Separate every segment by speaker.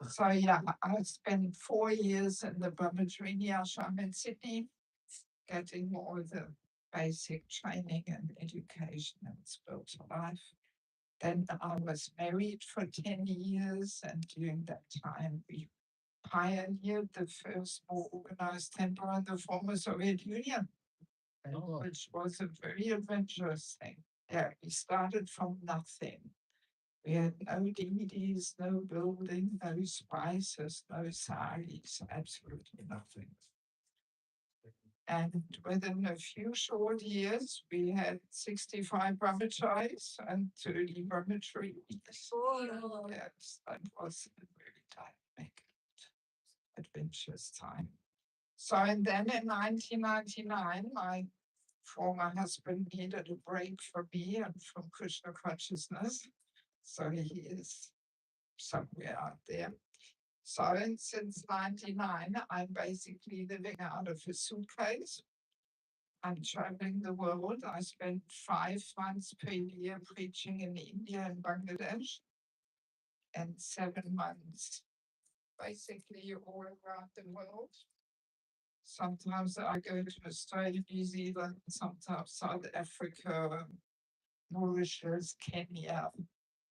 Speaker 1: So yeah, I spent 4 years in the Brahmacharya ashram in Sydney, getting all the basic training and education in spiritual life. Then I was married for 10 years, and during that time we pioneered the first more organized temple in the former Soviet Union, which was a very adventurous thing. Yeah, we started from nothing. We had no DVDs, no building, no spices, no saris, absolutely nothing. And within a few short years, we had 65 brahmacharis and 30 brahmacharis. Yes, that was a very dynamic, adventurous time. So, and then in 1999, my former husband needed a break from me and from Krishna consciousness. So he is somewhere out there. So and since 99, I'm basically living out of a suitcase. I'm traveling the world. I spend 5 months per year preaching in India and Bangladesh, and 7 months basically all around the world. Sometimes I go to Australia, New Zealand, sometimes South Africa, Mauritius, Kenya,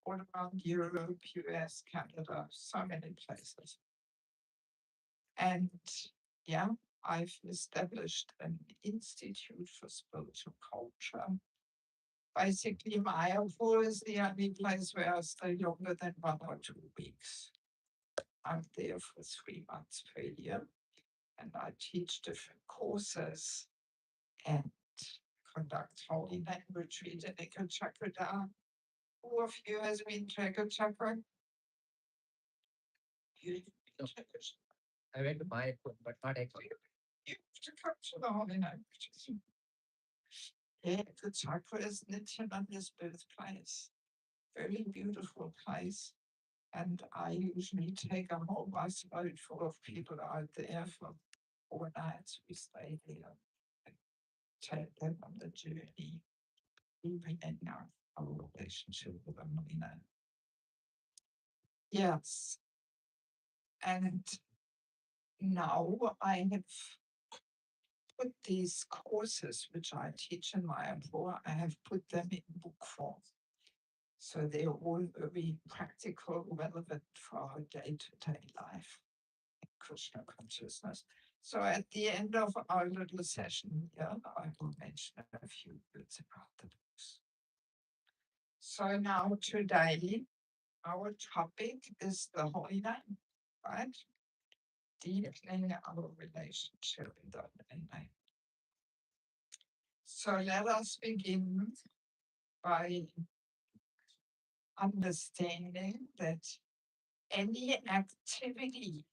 Speaker 1: all around Europe, US, Canada, so many places. And yeah, I've established an institute for spiritual culture. Basically, Mayapur is the only place where I stay longer than 1 or 2 weeks. I'm there for 3 months per year, and I teach different courses and conduct holy name retreat in Ekka Chakra. Who of you has been to Ekka Chakra? You
Speaker 2: I went to Mayapur, but not actually.
Speaker 1: have to come to the holy name retreat. Yeah, the Chakra is Nityananda's birthplace. Very beautiful place. And I usually take a whole busload full of people out there for 4 nights. We stay there and take them on the journey, deepening our relationship with the Marina. Yes. And now I have put these courses, which I teach in Mayapur, I have put them in book form. So they're all very practical, relevant for our day-to-day life in Krishna consciousness. So at the end of our little session here, I will mention a few words about the books. So now today, our topic is the Holy Name, right? Deepening our relationship with the Holy Name. So let us begin by understanding that any activity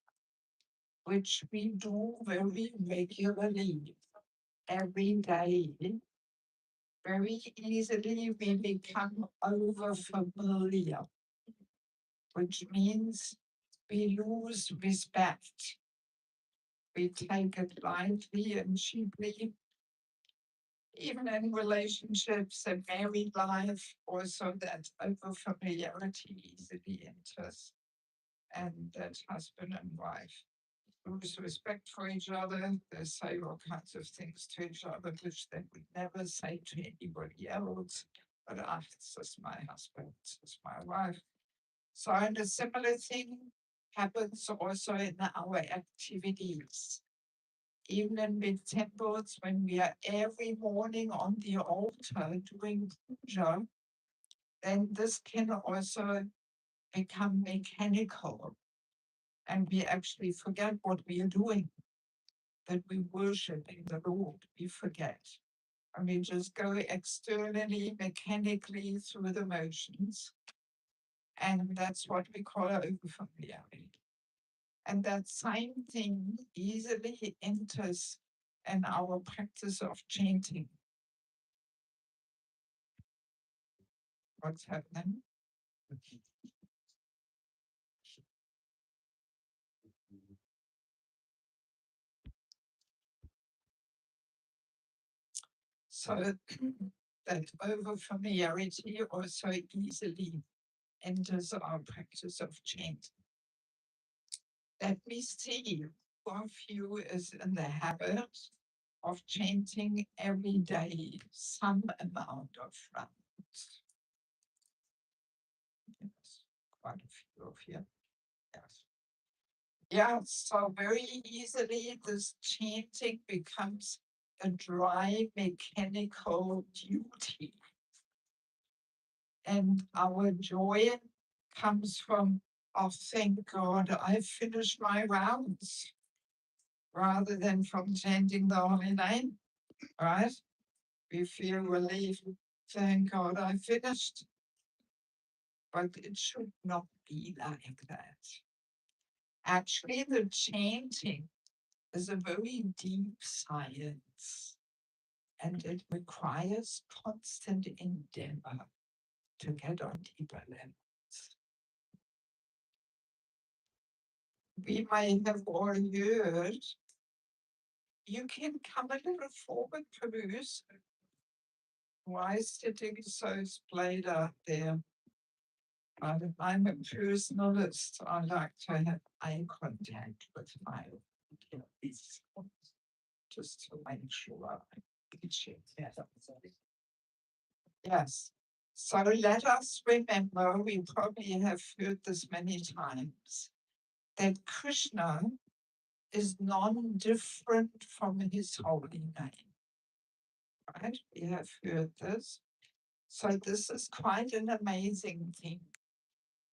Speaker 1: which we do very regularly every day, very easily we become over familiar, which means we lose respect. We take it lightly and cheaply, even in relationships and married life, also that over familiarity easily enters, and that husband and wife lose respect for each other. They say all kinds of things to each other, which they would never say to anybody else. But this is my husband, this is my wife. So, and a similar thing happens also in our activities. Even in big temples, when we are every morning on the altar doing puja, then this can also become mechanical, and we actually forget what we are doing, that we worship in the Lord. We forget. And we just go externally, mechanically through the motions. And that's what we call overfamiliarity. And that same thing easily enters in our practice of chanting. What's happening? So that overfamiliarity also easily enters our practice of chanting. Let me see who of you is in the habit of chanting every day some amount of rounds. Yes, quite a few of you. Yes. Yeah, so very easily this chanting becomes a dry mechanical duty. And our joy comes from, oh, thank God, I finished my rounds, rather than from chanting the holy name, right? We feel relieved, thank God I finished. But it should not be like that. Actually, the chanting is a very deep science, and it requires constant endeavor to get on deeper levels. We may have all heard, you can come a little forward, Bruce. Why sitting so splayed out there? But I'm a personalist. I like to have eye contact with my audience, just to make sure I reach it. Yes. So let us remember, we probably have heard this many times, that Krishna is non-different from his holy name. Right? We have heard this. So this is quite an amazing thing,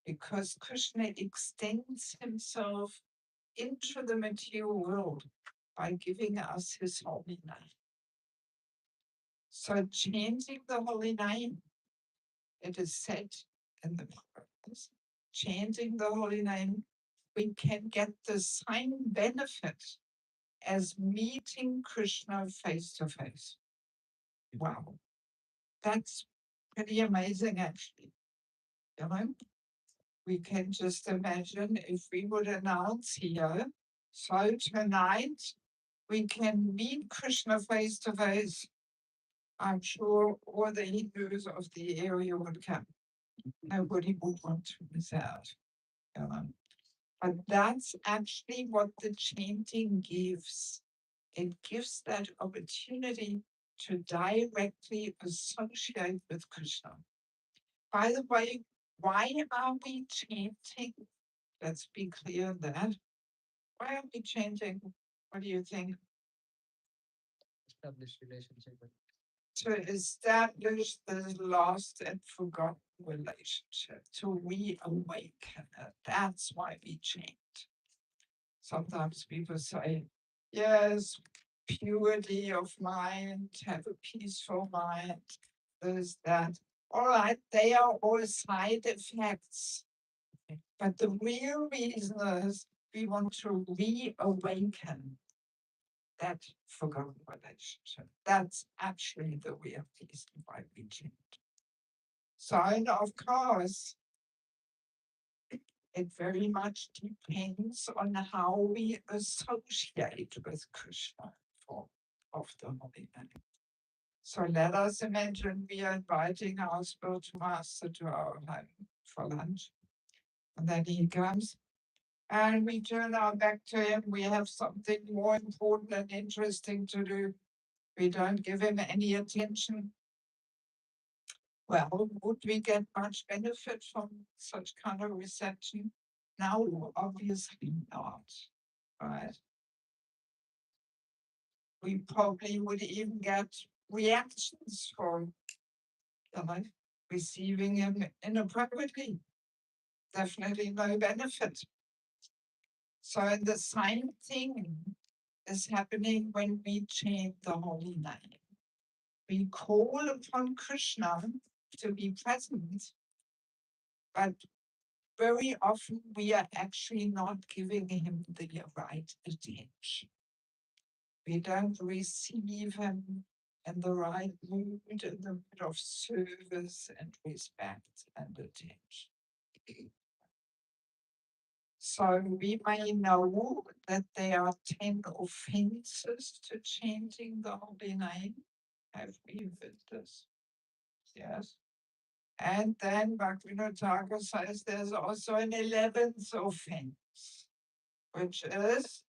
Speaker 1: because Krishna extends himself into the material world by giving us his holy name. So chanting the holy name, it is said in the prayers, chanting the holy name, we can get the same benefit as meeting Krishna face to face. Wow, that's pretty amazing, actually. You know, we can just imagine if we would announce here, so tonight we can meet Krishna face to face. I'm sure all the Hindus of the area would come. Nobody would want to miss out. You know? But that's actually what the chanting gives. It gives that opportunity to directly associate with Krishna. By the way, why are we chanting? Let's be clear on that. Why are we chanting? What do you think?
Speaker 2: Establish relationship with
Speaker 1: To establish the lost and forgotten relationship, to reawaken it. That's why we chant. Sometimes people say, yes, purity of mind, have a peaceful mind, there's that. All right, they are all side effects. But the real reason is we want to reawaken that forgotten relationship. That's actually the real reason why we chant. So, and of course, it very much depends on how we associate with Krishna of the holy name. So let us imagine we are inviting our spiritual master to our home for lunch. And then he comes and we turn our back to him. We have something more important and interesting to do. We don't give him any attention. Well, would we get much benefit from such kind of reception? No, obviously not. Right? We probably would even get reactions from, you know, receiving him inappropriately. Definitely no benefit. So the same thing is happening when we chant the holy name. We call upon Krishna to be present, but very often we are actually not giving him the right attention. We don't receive him in the right mood, in the mood of service and respect and attention. So we may know that there are 10 offenses to chanting the holy name. Have we heard this? Yes. And then Bhaktivinoda Thakur says there's also an 11th offense. which is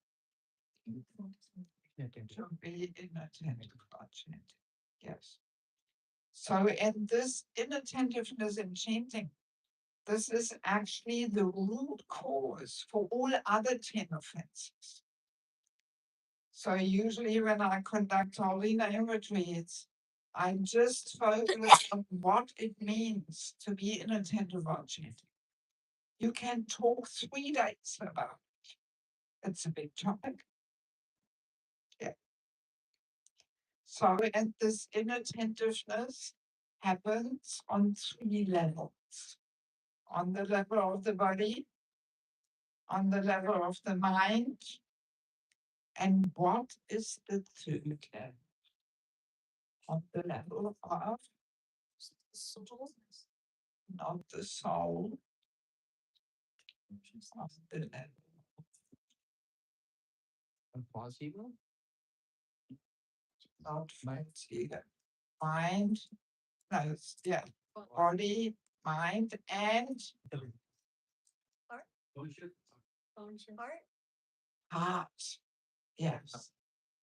Speaker 2: Inattentive.
Speaker 1: to be inattentive about chanting. Yes. So, in this inattentiveness in chanting, this is actually the root cause for all other 10 offenses. So, usually when I conduct holy name retreats, I just focus on what it means to be inattentive about chanting. You can talk 3 days about it. It's a big topic. Yeah. So, and this inattentiveness happens on 3 levels: on the level of the body, on the level of the mind, and what is the third level? On the level of soul, not the soul, of the level,
Speaker 2: Impossible.
Speaker 1: not fancy, mind, no, yeah, body, mind, and heart. Yes.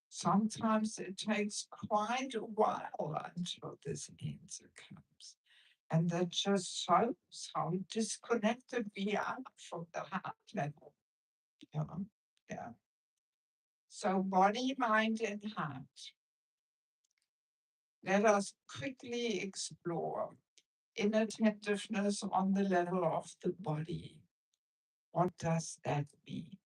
Speaker 1: Sometimes it takes quite a while until this answer comes. And that just shows how disconnected we are from the heart level. You know? Yeah. So body, mind, and heart. Let us quickly explore inattentiveness on the level of the body. What does that mean?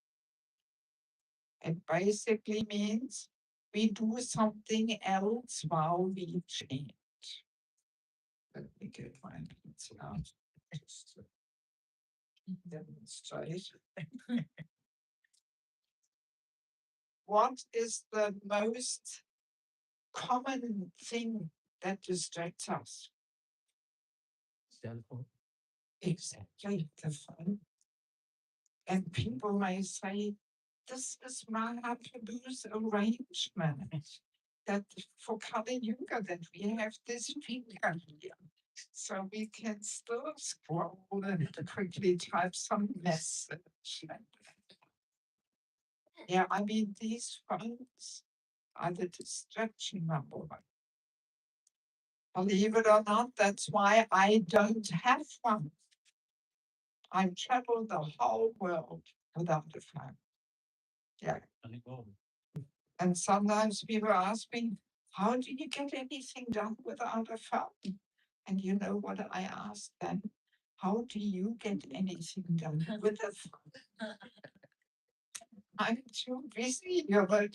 Speaker 1: It basically means we do something else while we change. Let me get my notes out just to demonstrate. What is the most common thing that distracts us?
Speaker 2: Cell phone.
Speaker 1: Exactly, the phone. And people may say, this is Mahaprabhu's arrangement that for Kali Yuga that we have this finger here. So we can still scroll and quickly type some message. Yeah, I mean, these phones are the distraction number one. Believe it or not, that's why I don't have one. I travel the whole world without a phone. Yeah. And sometimes people ask me, how do you get anything done without a phone? And you know what I ask them? How do you get anything done with a phone? I'm too busy, you know,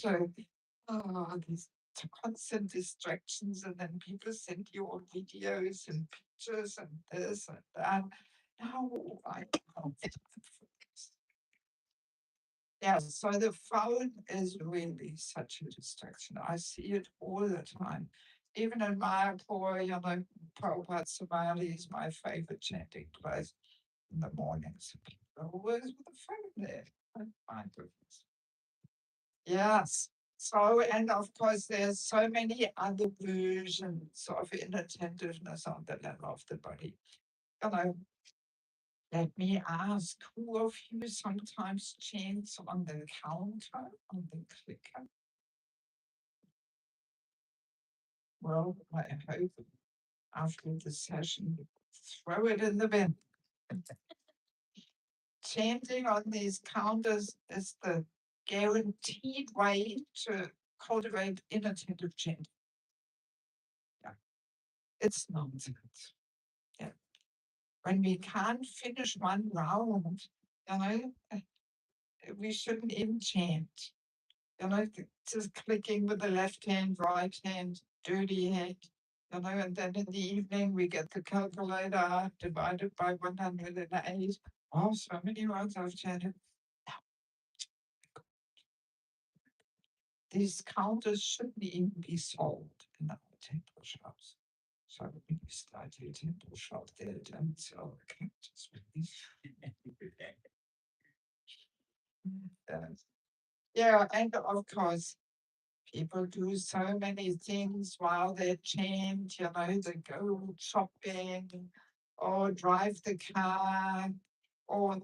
Speaker 1: these constant distractions, and then people send you all videos and pictures and this and that. No, I can't focus. Yeah, so the phone is really such a distraction. I see it all the time. Even in Mayapur, you know, Prabhupada Samali is my favorite chanting place in the mornings. People are always with the phone there. Oh, my goodness. Yes. So, and of course, there's so many other versions of inattentiveness on the level of the body. You know, let me ask, who of you sometimes chants on the counter, on the clicker? Well, I hope after the session, throw it in the bin. Chanting on these counters is the guaranteed way to cultivate inattentive chanting. Yeah. It's nonsense. Yeah. When we can't finish one round, you know, we shouldn't even chant. You know, just clicking with the left hand, right hand, dirty hand. You know, and then in the evening we get the calculator out, divided by 108. Oh, so many rounds I've chanted. These counters shouldn't even be sold in our temple shops. So when you start your temple shop, they don't sell the counters. Yes. Yeah, and of course, people do so many things while they change, you know, they go shopping or drive the car or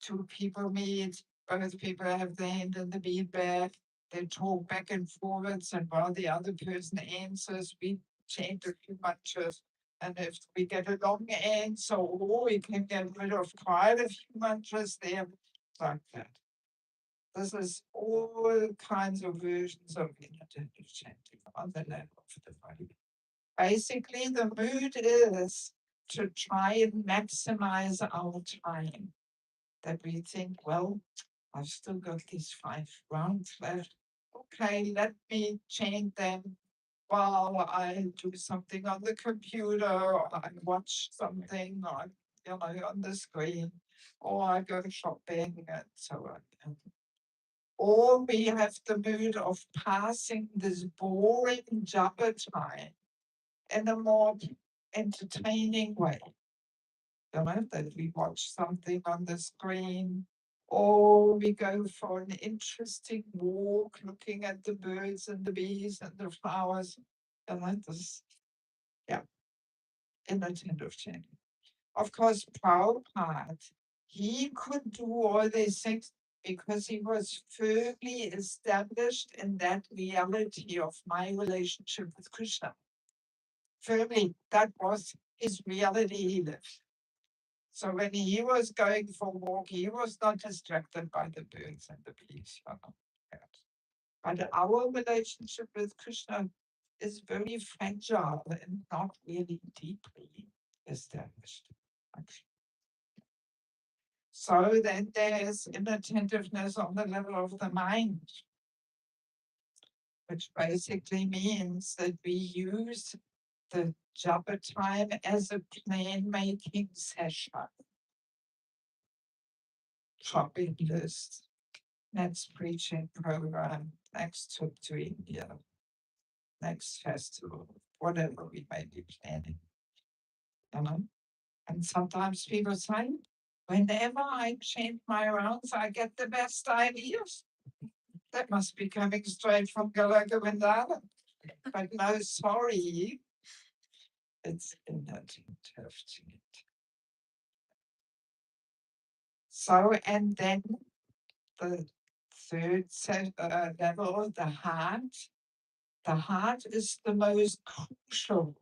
Speaker 1: two people meet. both people have their hand in the bead bag. They talk back and forwards, and while the other person answers, we chant a few mantras. And if we get a long answer, or we can get rid of quite a few mantras there, like that. This is all kinds of versions of inattentive chanting on the level of the body. Basically, the mood is to try and maximize our time. That we think, well, I've still got these 5 rounds left. Okay, let me chant them while I do something on the computer, or I watch something on, on the screen, or I go shopping and so on. Or we have the mood of passing this boring jabber time in a more entertaining way. That we watch something on the screen, or we go for an interesting walk looking at the birds and the bees and the flowers. This, yeah, inattentive chanting. Of course, Prabhupada, he could do all these things because he was firmly established in that reality of my relationship with Krishna. Firmly, that was his reality he lived. So when he was going for a walk, he was not distracted by the birds and the bees. But our relationship with Krishna is very fragile and not really deeply established. Actually. So then there is inattentiveness on the level of the mind, which basically means that we use the japa time as a plan making session. Shopping list, next preaching program, next trip to India, next festival, whatever we may be planning. You know? And sometimes people say, whenever I change my rounds, I get the best ideas. That must be coming straight from Galaga Vrindavan. But no, sorry, it's inattentive. So, and then the third level, the heart. The heart is the most crucial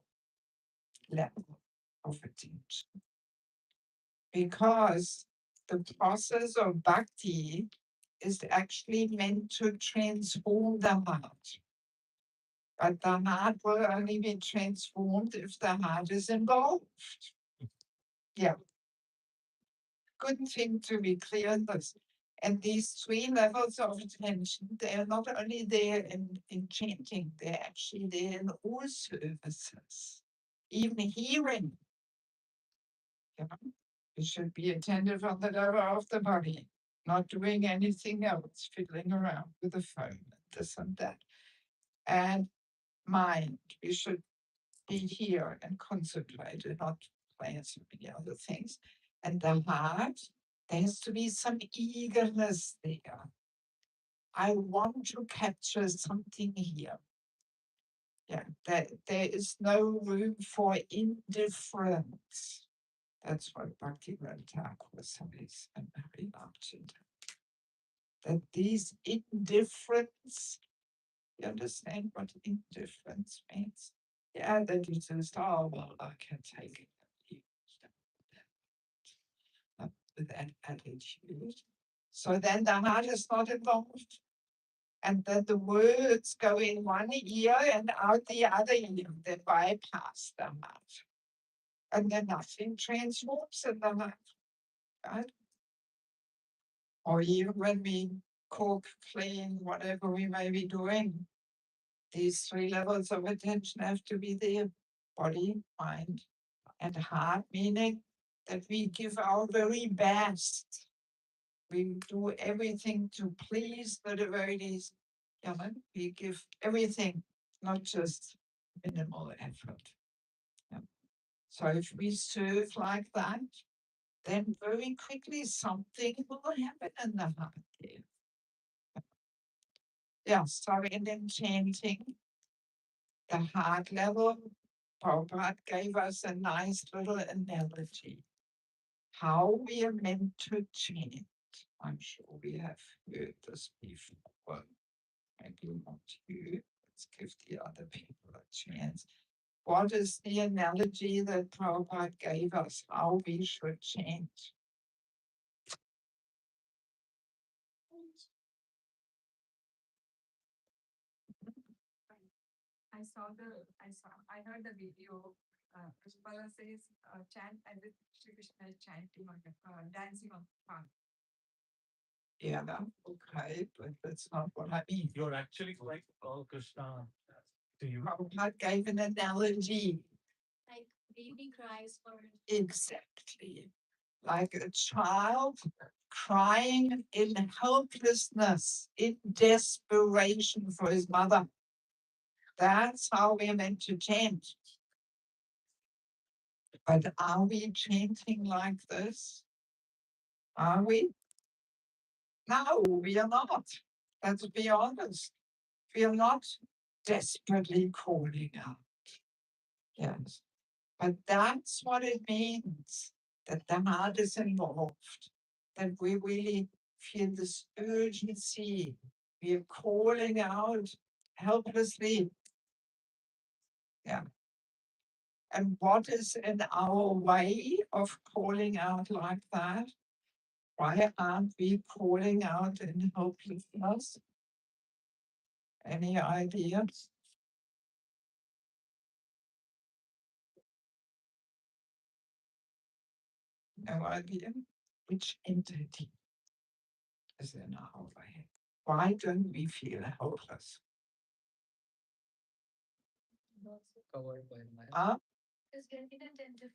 Speaker 1: level of attention because the process of bhakti is actually meant to transform the heart. But the heart will only be transformed if the heart is involved. Yeah. Good thing to be clear on this. And these 3 levels of attention, they are not only there in chanting, they're actually there in all services, even hearing. You know, we should be attentive on the level of the body, not doing anything else, fiddling around with the phone and this and that. And mind, we should be here and concentrate and not plan so many other things. And the heart, there has to be some eagerness there. I want to capture something here. Yeah, there is no room for indifference. That's what Bhaktivinoda Thakur says and Hari Ramchandra. That these indifference, you understand what indifference means? Yeah, that you just, oh, well, I can take it. With that attitude. So then the heart is not involved. And then the words go in one ear and out the other ear. They bypass the heart. And then nothing transforms in the heart. Right? Or even when we cook, clean, whatever we may be doing, these 3 levels of attention have to be there: body, mind, and heart, meaning that we give our very best. We do everything to please the devotees. We give everything, not just minimal effort. Yeah. So if we serve like that, then very quickly something will happen in the heart there. Yeah, so in chanting, the heart level, Prabhupada gave us a nice little analogy. How we are meant to chant. I'm sure we have heard this before. Maybe not you. Let's give the other people a chance. What is the analogy that Prabhupada gave us how we should change?
Speaker 3: I heard the video. Prabhupada says, chant as if Shri Krishna is chanting on dancing on the farm.
Speaker 1: Yeah, okay, but that's not what I mean.
Speaker 4: You're actually like Krishna to you.
Speaker 1: Prabhupada gave an analogy.
Speaker 3: Like baby cries for
Speaker 1: Exactly. Like a child crying in helplessness, in desperation for his mother. That's how we're meant to chant. But are we chanting like this? Are we? No, we are not. Let's be honest. We are not desperately calling out. Yes. But that's what it means, that the heart is involved, that we really feel this urgency. We are calling out helplessly. Yeah. And what is in our way of calling out like that? Why aren't we calling out in helplessness? Any ideas? No idea? Which entity is in our way? Why don't we feel helpless?
Speaker 2: Covered by my.
Speaker 1: Huh?
Speaker 3: is getting attentive.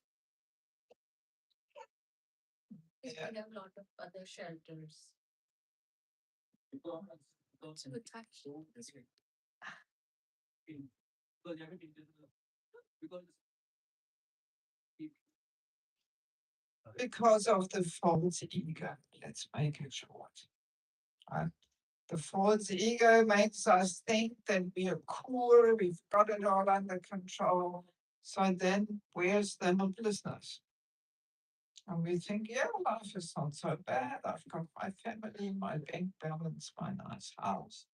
Speaker 1: Yeah.
Speaker 3: We have a lot of other shelters.
Speaker 4: Because
Speaker 3: Good touch.
Speaker 1: Because of the false ego. Let's make it short. Right? The false ego makes us think that we are cool, we've got it all under control. So then, where's the helplessness? And we think, yeah, life is not so bad. I've got my family, my bank balance, my nice house.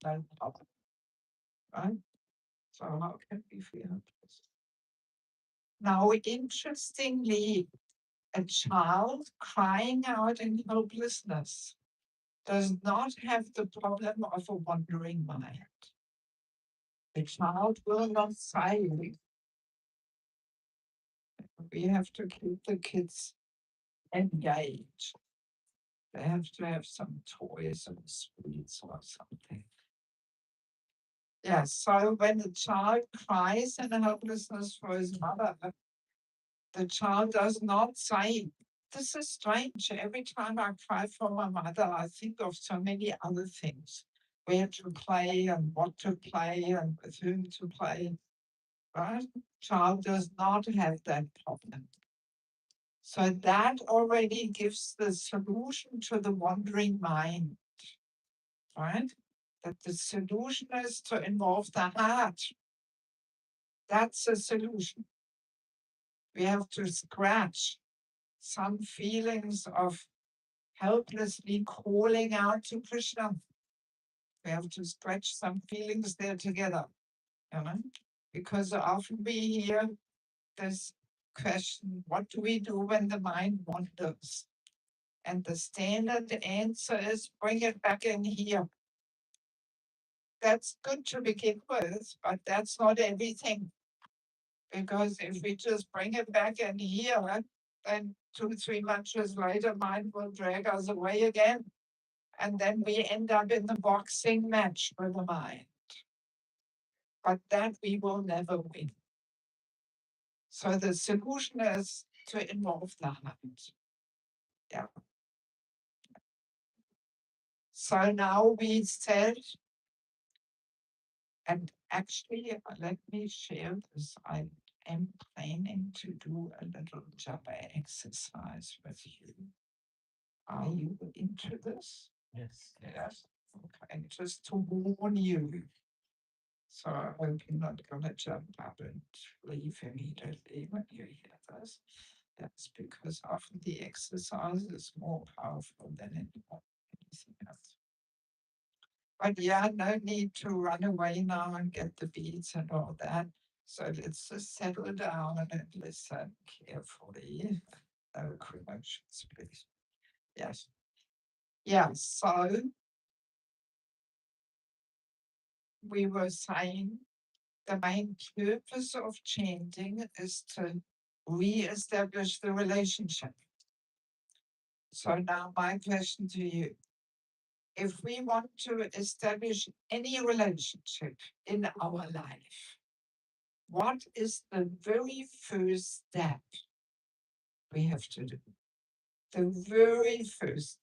Speaker 1: No problem. Right? So, how can we feel helpless? Now, interestingly, a child crying out in helplessness does not have the problem of a wandering mind. The child will not say, we have to keep the kids engaged. They have to have some toys and sweets or something. Yes, so when the child cries in helplessness for his mother, the child does not say, this is strange. Every time I cry for my mother, I think of so many other things, where to play and what to play and with whom to play. Right? Child does not have that problem. So that already gives the solution to the wandering mind, right? That the solution is to involve the heart. That's the solution. We have to scratch some feelings of helplessly calling out to Krishna. We have to stretch some feelings there together, you know? Because often we hear this question, what do we do when the mind wanders? And the standard answer is bring it back in here. That's good to begin with, but that's not everything. Because if we just bring it back in here, then 2, 3 months later, mind will drag us away again. And then we end up in the boxing match with the mind. But that we will never win. So the solution is to involve the heart. Yeah. So now we said, and actually, let me share this. I am planning to do a little japa exercise with you. Are you into this?
Speaker 4: Yes.
Speaker 1: Yes. Okay, just to warn you. So I hope you're not going to jump up and leave immediately when you hear this. That's because often the exercise is more powerful than anything else. But yeah, no need to run away now and get the beads and all that. So let's just settle down and listen carefully. No commotions, please. Yes. Yeah, so we were saying the main purpose of chanting is to re-establish the relationship. So now my question to you, if we want to establish any relationship in our life, what is the very first step we have to do? The very first.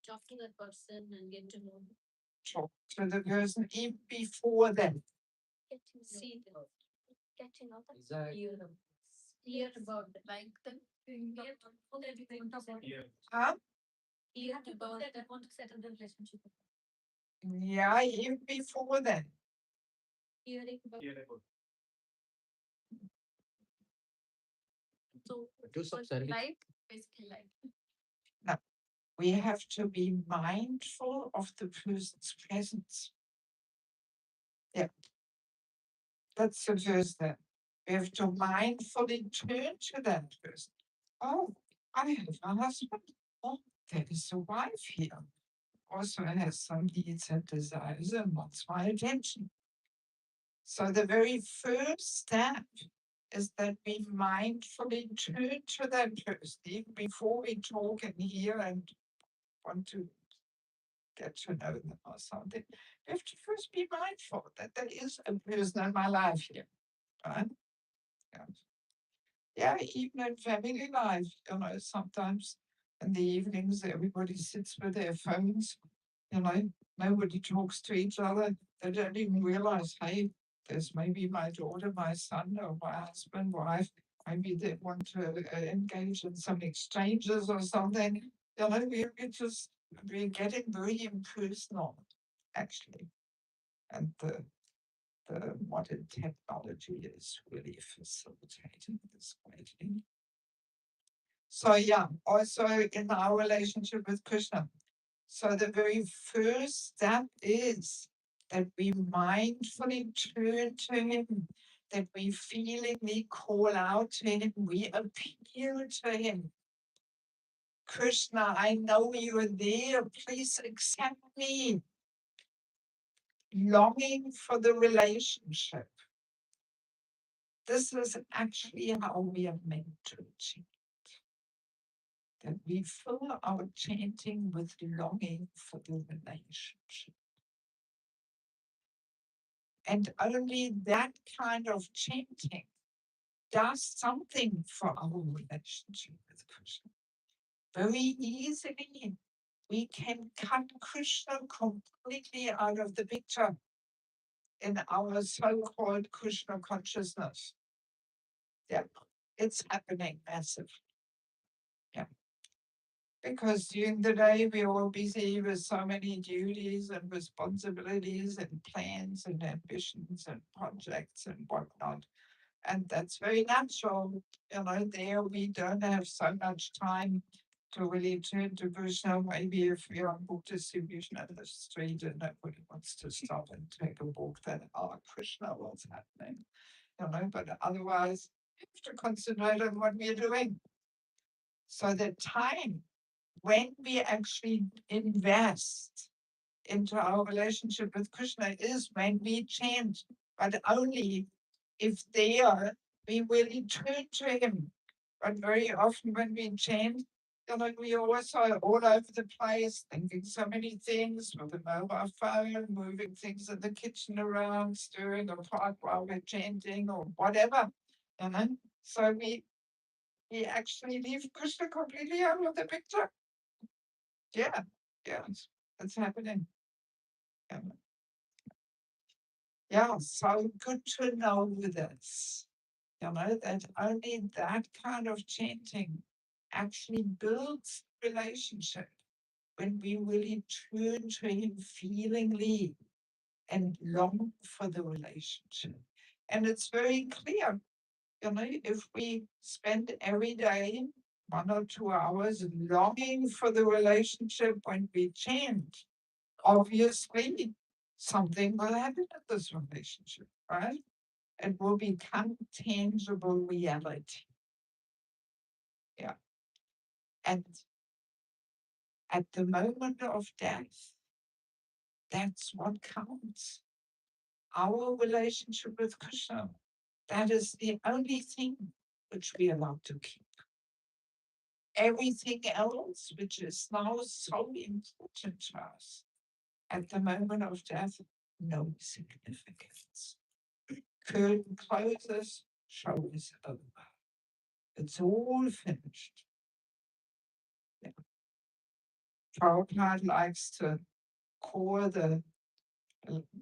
Speaker 5: Talk to the person and get to know them.
Speaker 1: Talk to the person even before then.
Speaker 5: Get to see them. Get to know them.
Speaker 2: Exactly.
Speaker 5: Hear them. Hear about them. Like them. Hear all that you want to settle.
Speaker 1: Huh?
Speaker 5: Hear about that I want to settle the relationship.
Speaker 1: Yeah, even before then.
Speaker 5: Hearing about. So
Speaker 2: Do some service.
Speaker 5: like basically like.
Speaker 1: We have to be mindful of the person's presence. Yeah. That's the first step. We have to mindfully turn to that person. Oh, I have a husband. Oh, there is a wife here. Also has some needs and desires and wants my attention. So the very first step is that we mindfully turn to that person even before we talk and hear and want to get to know them or something. We have to first be mindful that there is a person in my life here, right? Yeah. Yeah, even in family life, sometimes in the evenings everybody sits with their phones, nobody talks to each other. They don't even realize, hey, there's maybe my daughter, my son, or my husband, wife. Maybe they want to engage in some exchanges or something. We're getting very impersonal, actually. And the modern technology is really facilitating this greatly. So yeah, also in our relationship with Krishna. So the very first step is that we mindfully turn to him, that we feelingly call out to him, we appeal to him. Krishna, I know you are there, please accept me. Longing for the relationship. This is actually how we are meant to chant. That we fill our chanting with longing for the relationship. And only that kind of chanting does something for our relationship with Krishna. Very easily, we can cut Krishna completely out of the picture in our so-called Krishna consciousness. Yeah, it's happening massively. Yeah. Because during the day, we're all busy with so many duties and responsibilities and plans and ambitions and projects and whatnot. And that's very natural. There we don't have so much time to really turn to Krishna. Maybe if you're on book distribution at the street and nobody wants to stop and take a book, then, oh, Krishna, what's happening? But otherwise, we have to concentrate on what we're doing. So the time when we actually invest into our relationship with Krishna is when we chant, but only if there we really turn to him. But very often when we chant, we also are all over the place, thinking so many things with a mobile phone, moving things in the kitchen around, stirring a pot while we're chanting or whatever. So we actually leave Krishna completely out of the picture. Yeah, that's happening. Yeah, so good to know this. That only that kind of chanting actually builds relationship when we really turn to him feelingly and long for the relationship. And it's very clear, if we spend every day 1 or 2 hours longing for the relationship when we change, obviously something will happen in this relationship, right? It will become tangible reality. Yeah. And at the moment of death, that's what counts. Our relationship with Krishna, that is the only thing which we are allowed to keep. Everything else, which is now so important to us, at the moment of death, no significance. Curtain closes, show is over. It's all finished. Yeah. Prabhupada likes to call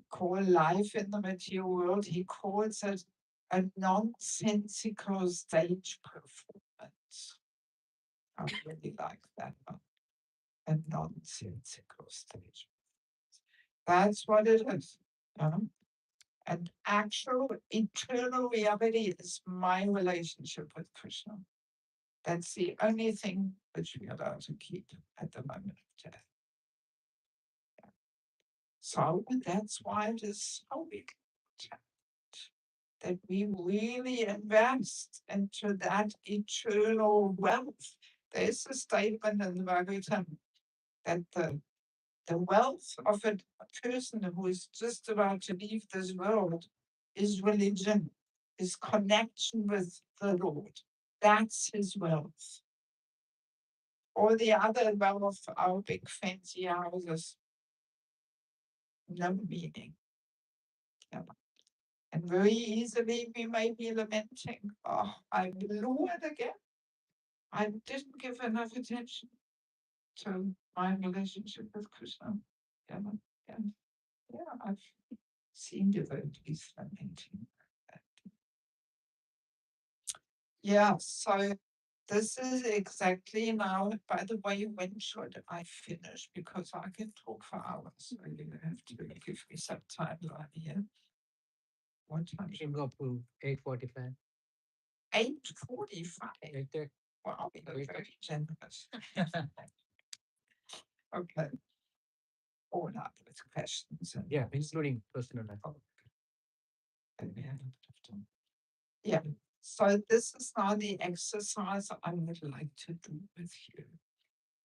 Speaker 1: call life in the material world, he calls it a nonsensical stage performance. I really like that one. A nonsensical stage. That's what it is. And actual eternal reality is my relationship with Krishna. That's the only thing which we are allowed to keep at the moment of death. So that's why it is so important that we really invest into that eternal wealth. There's a statement in the Bhagavatam that the wealth of a person who is just about to leave this world is religion, is connection with the Lord. That's his wealth. All the other wealth, our big fancy houses, no meaning. Yeah. And very easily we may be lamenting, oh, I blew it again. I didn't give enough attention to my relationship with Krishna. Yeah, I've seen devotees lamenting that. Yeah, so this is exactly now, by the way, when should I finish? Because I can talk for hours, so you have to give me some timeline here. What time?
Speaker 2: You can go up to 8:45.
Speaker 1: 8:45.
Speaker 2: Right there.
Speaker 1: Wow, you're very generous. Okay. All up with questions. And
Speaker 2: Yeah, including personal life.
Speaker 1: and we have a bit of time. Yeah. So this is now the exercise I would like to do with you.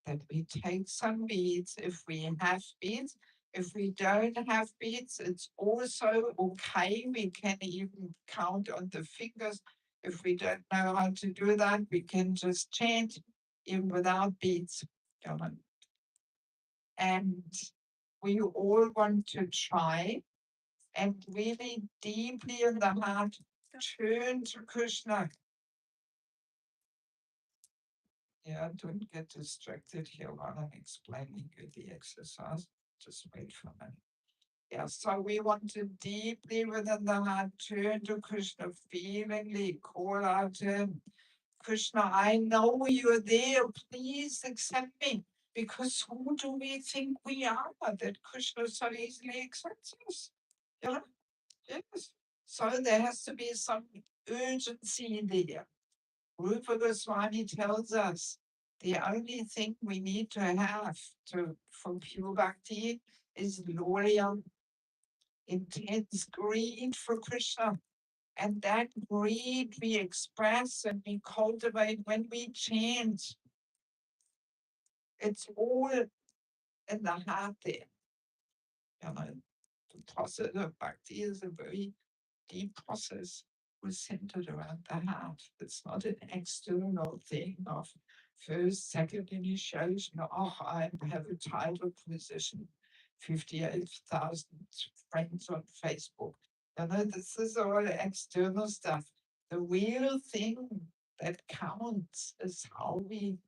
Speaker 1: That we take some beads if we have beads. If we don't have beads, it's also okay. We can even count on the fingers. If we don't know how to do that, we can just chant even without beads. And we all want to try and really deeply in the heart turn to Krishna. Yeah, don't get distracted here while I'm explaining you the exercise. Just wait for a minute. Yeah, so we want to deeply within the heart turn to Krishna, feelingly call out to him, Krishna, I know you're there. Please accept me. Because who do we think we are that Krishna so easily accepts us? Yeah, yes. So there has to be some urgency there. Rupa Goswami tells us the only thing we need to have for pure bhakti is loyal, intense greed for Krishna. And that greed we express and we cultivate when we chant. It's all in the heart there. The process of bhakti is a very deep process was centered around the heart. It's not an external thing of first, second initiation. Oh, I have a title position, 58,000 friends on Facebook. This is all external stuff. The real thing that counts is how we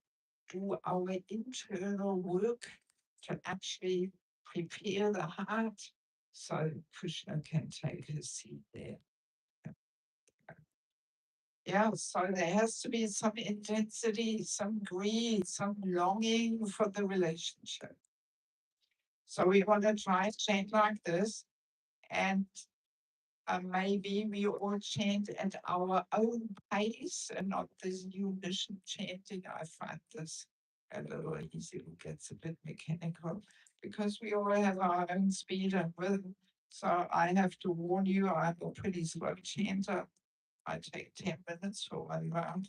Speaker 1: do our internal work to actually prepare the heart so Krishna can take his seat there. Yeah, so there has to be some intensity, some greed, some longing for the relationship. So we want to try chant like this. And maybe we all chant at our own pace and not this unison chanting. I find this a little easy. It gets a bit mechanical because we all have our own speed and rhythm. So I have to warn you, I'm a pretty slow chanter. I take 10 minutes for one round.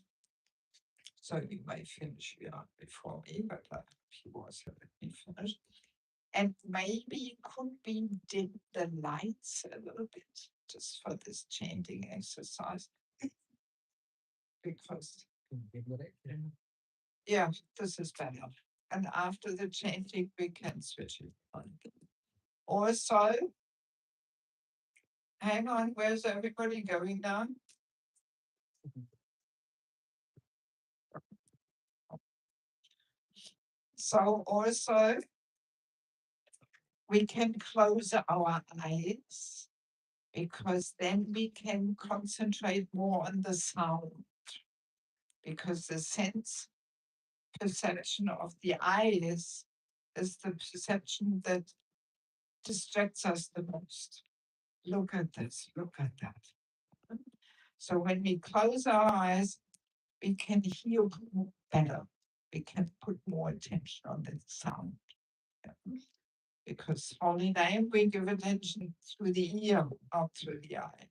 Speaker 1: So you may finish before me, but he was let me finish. And maybe could we dim the lights a little bit just for this chanting exercise? Because, yeah, this is better. And after the chanting, we can switch it on. Also, hang on, where's everybody going now? So also, we can close our eyes because then we can concentrate more on the sound. Because the sense perception of the eyes is the perception that distracts us the most. Look at this, look at that. So when we close our eyes, we can hear better. We can put more attention on the sound. Because holy name, we give attention through the ear, not through the eye.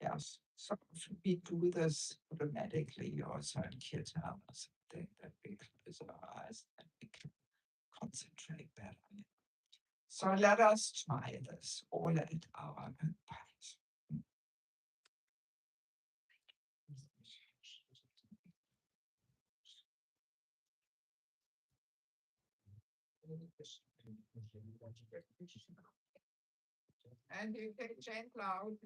Speaker 1: Yes, so if we do this automatically, also in kirtan or something, that we close our eyes and we can concentrate better. So let us try this all at our own pace. And you can chant loud.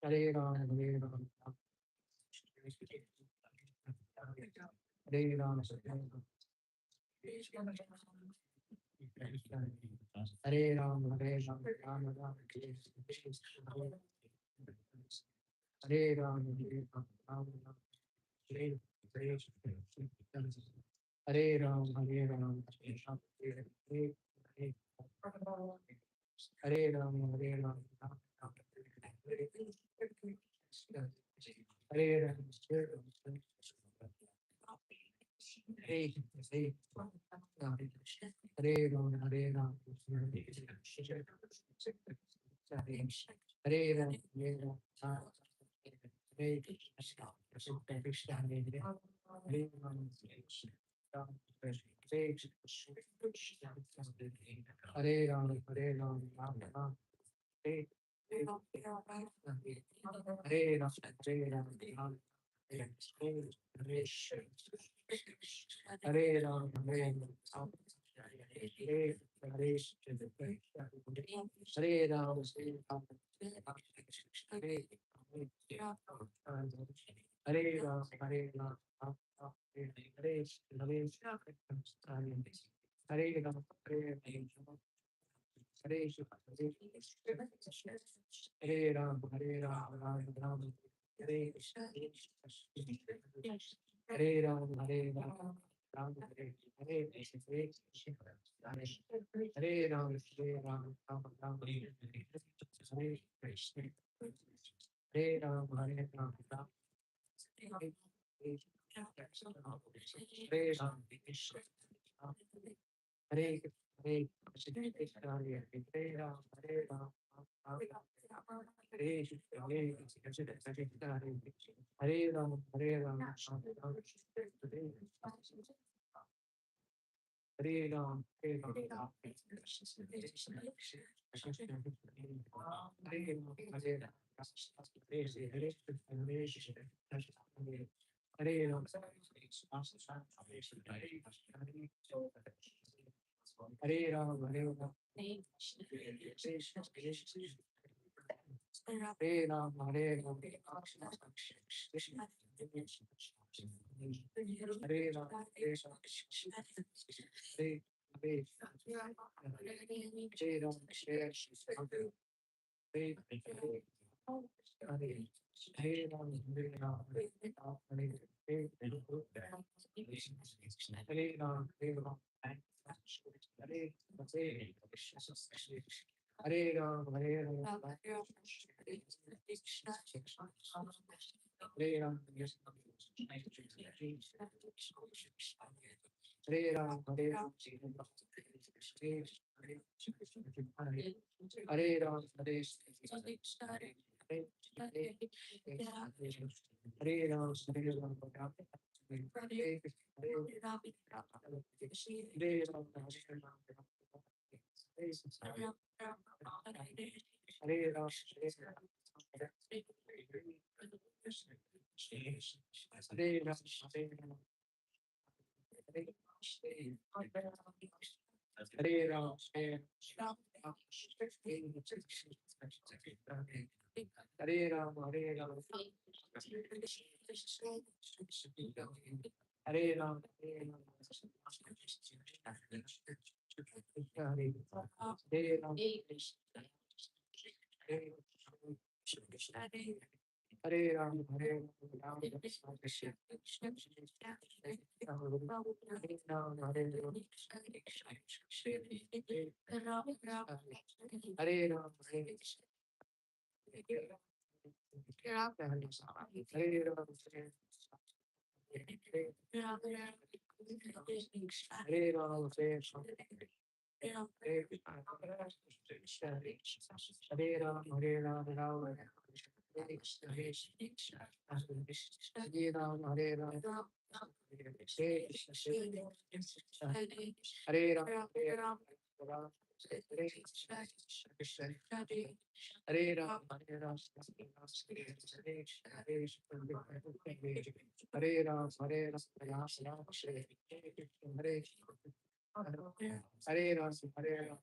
Speaker 2: Hare Ram, Hare Ram, Hare Ram, Hare Ram, Hare Ram, Ram Ram, Hare Ram, Hare Ram, Ram Ram, Hare Hare Ram, Hare Ram, Hare Ram, Hare Ram, Hare Ram, Hare Ram, Hare Ram, Hare Ram, Hare Ram, Hare Krishna, Hare Ram, Hare Ram, Hare Ram, Ram Ram, Hare Hare Ram, Hare Ram, Ram, Hare Ram, Hare Ram, Hare Hare, Hare Ram, Hare Ram, Hare Ram, Hare Hare, Hare Ram, Hare Ram, Hare Ram, Ram Ram, Hare Hare Ram, Hare Ram, Ram Hare Hare, Hare Ram, Hare Ram, Ram Ram, Hare Krishna, Hare Ram, Hare Ram, Ram Hare Ram, Hare Hare Krishna, Hare Hare Ram, Hare Ram, Ram Hare Krishna, Hare Ram, Hare Ram, Hare Ram, Hare Ram, Hare Ram, Hare Ram, Hare Ram, Hare Ram, Hare Ram, Hare Ram, Hare Hare Hare Hare Ram, Hare Hare Hare Hare Ram, Hare Ram, Hare Hare Ram, Hare Ram, Hare Hare Ram, Hare Ram, Hare Ram, Hare Ram, Hare Ram, Hare Ram, Hare Hare Ram, Hare Ram, Hare Ram, Hare Ram, Hare Ram, Hare Ram, Hare Ram, Hare Ram, Hare Ram, Hare Ram, Hare Ram, Hare Ram, Hare Ram, Hare Ram, Hare Ram, Hare Ram, Ram Hare Krishna, Hare Ram, Hare Ram, Hare Krishna, Hare Ram, Hare Ram, Ram Hare Krishna, Krishna, Hare Ram, Hare Ram, Hare Ram, Hare Ram, Ram Hare Hare Hare Ram, Hare Ram,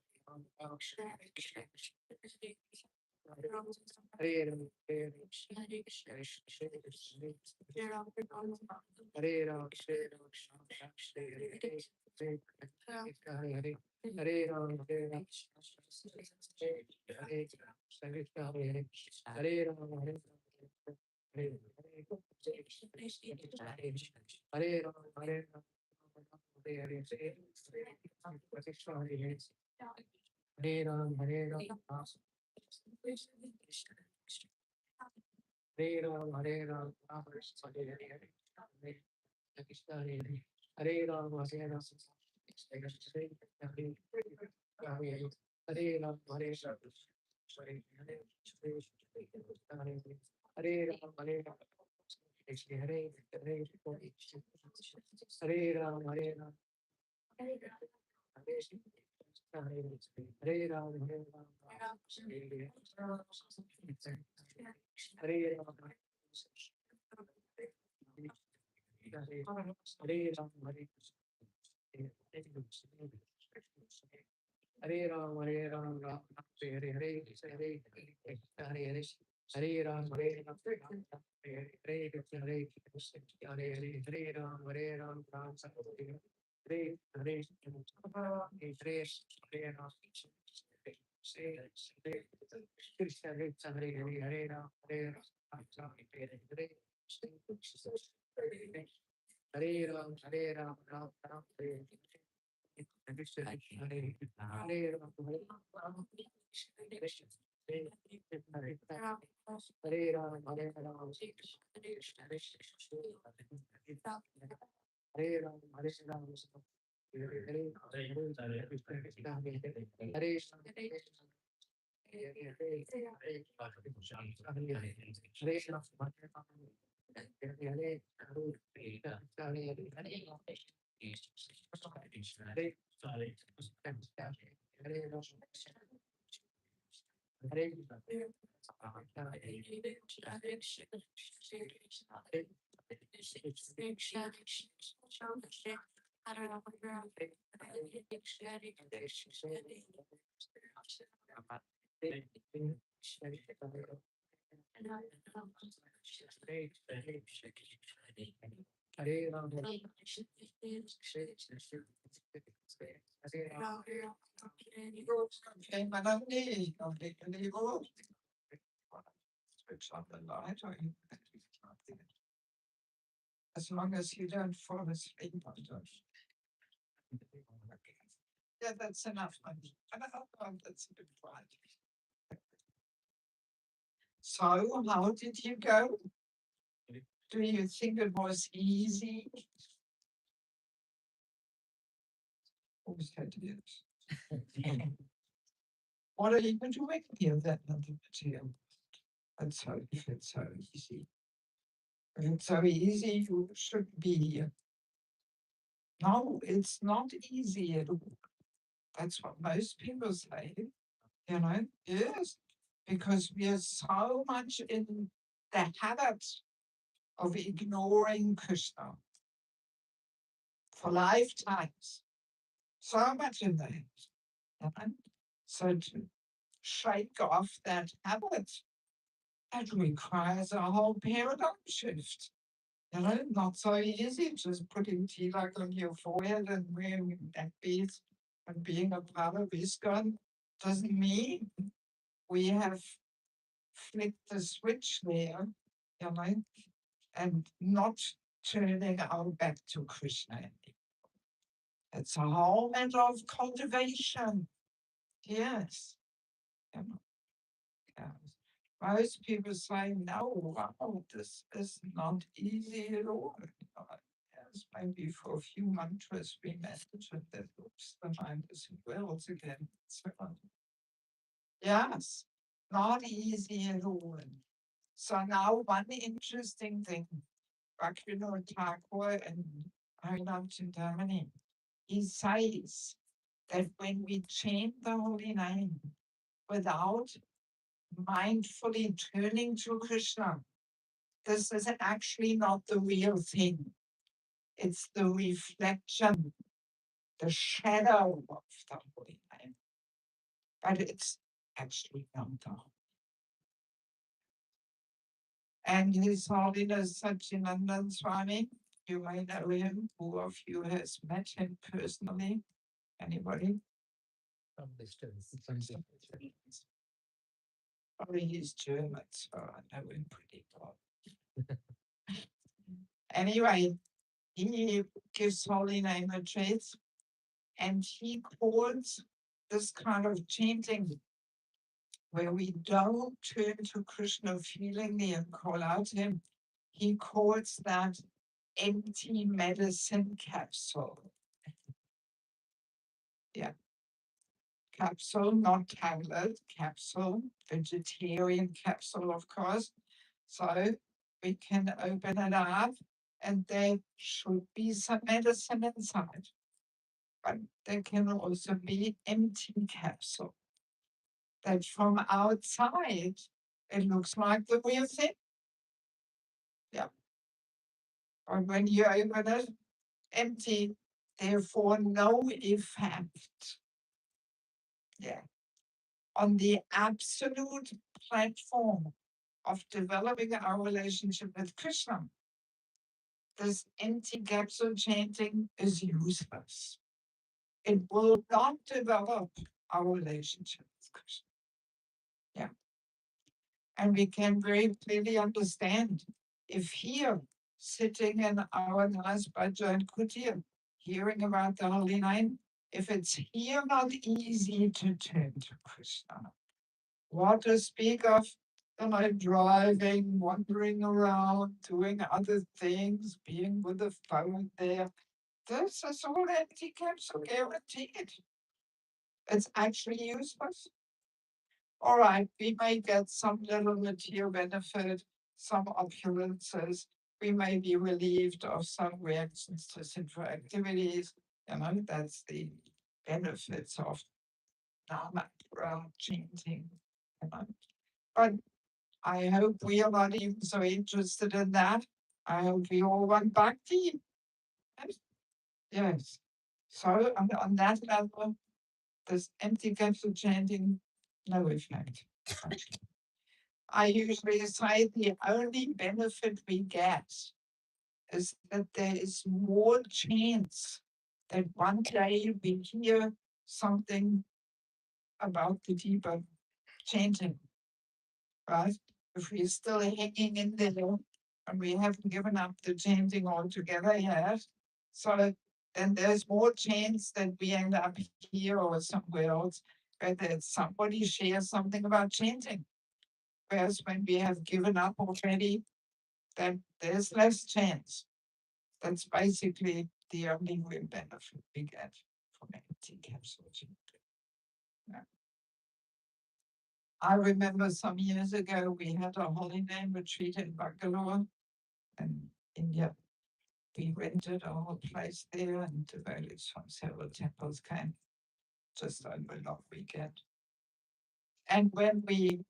Speaker 1: Okay, Madam Lee, Lynnwood. Switch on the light or you as long as you don't fall asleep, I don't. Okay. Yeah, that's enough money. That's a bit bright. So, how did you go? Do you think it was easy? Who said yes? What are you doing here then, material? It's so easy. If it's so easy, you should be here. No, it's not easy at all. That's what most people say, yes, because we are so much in the habit of ignoring Krishna for lifetimes. So much in there. So to shake off that habit, it requires a whole paradigm shift. Not so easy just putting tilak on your forehead and wearing that piece and being a part of ISKCON doesn't mean we have flicked the switch there, and not turning our back to Krishna. It's a whole matter of cultivation. Yes. You know, yes. Most people say, no, wow, this is not easy at all. Yes, maybe for a few mantras we manage and that looks the mind is in wells again. So, yes, not easy at all. So now one interesting thing, Bhaktivinoda Thakur and Harinam Chintamani, he says that when we chant the holy name without mindfully turning to Krishna, this is actually not the real thing. It's the reflection, the shadow of the holy name. but it's actually not down. And His Holiness Satchidananda Swami, you may know him. Who of you has met him personally? Anybody?
Speaker 2: From distance.
Speaker 1: Probably he's German, so I know him pretty well. Anyway, he gives holy name address, and he calls this kind of chanting where we don't turn to Krishna feelingly and call out him. He calls that empty medicine capsule. Yeah. Capsule, not tablet, capsule, vegetarian capsule, of course. So we can open it up and there should be some medicine inside. But there can also be empty capsule that from outside it looks like the real thing. Yeah. But when you open it, empty, therefore no effect. Yeah. On the absolute platform of developing our relationship with Krishna, this empty capsule chanting is useless. It will not develop our relationship with Krishna. Yeah. And we can very clearly understand if here, sitting in our nice Bhaja and Kutir, hearing about the Holy Name, if it's here not easy to turn to Krishna, what to speak of, driving, wandering around, doing other things, being with the phone there. This is all empty capsule guaranteed. It's actually useless. All right, we may get some little material benefit, some opulences. We may be relieved of some reactions to sinful activities. That's the benefits of Nama chanting. But I hope we are not even so interested in that. I hope we all want bhakti. Yes. So on that level, this empty capsule chanting, no effect. I usually say the only benefit we get is that there is more chance that one day we hear something about the deeper chanting, right? If we're still hanging in there and we haven't given up the chanting altogether yet, so then there's more chance that we end up here or somewhere else where that somebody shares something about chanting. Whereas when we have given up already, then there's less chance. That's basically the only real benefit we get from empty capsule chanting. Yeah. I remember some years ago we had a holy name retreat in Bangalore in India. We rented a whole place there and devotees from several temples came just over a long weekend. And when we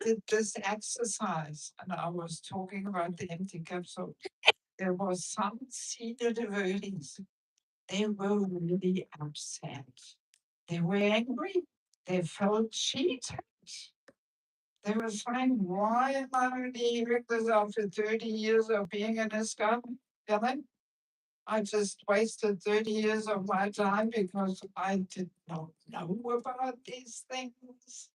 Speaker 1: did this exercise, and I was talking about the empty capsule, there was some senior devotees. They were really upset. They were angry. They felt cheated. They were saying, why am I only hearing this after 30 years of being in this garden? I just wasted 30 years of my time because I did not know about these things.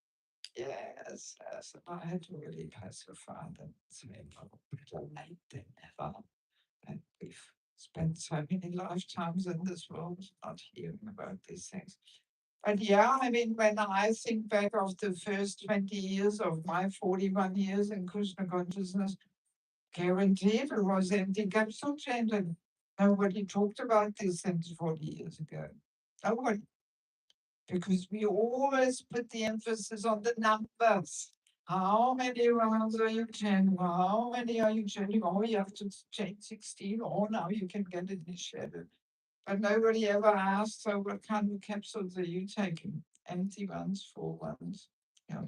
Speaker 1: Yes, yes. I had to really pacify them and say, no, better late than never. And we've spent so many lifetimes in this world not hearing about these things. But yeah, I mean, when I think back of the first 20 years of my 41 years in Krishna consciousness, guaranteed it was empty capsule chanting. Nobody talked about these things 40 years ago. Nobody. Because we always put the emphasis on the numbers. How many rounds are you chanting? How many are you chanting? Oh, you have to chant 16. Oh, now you can get initiated. But nobody ever asked, so what kind of capsules are you taking? Empty ones, full ones, yeah.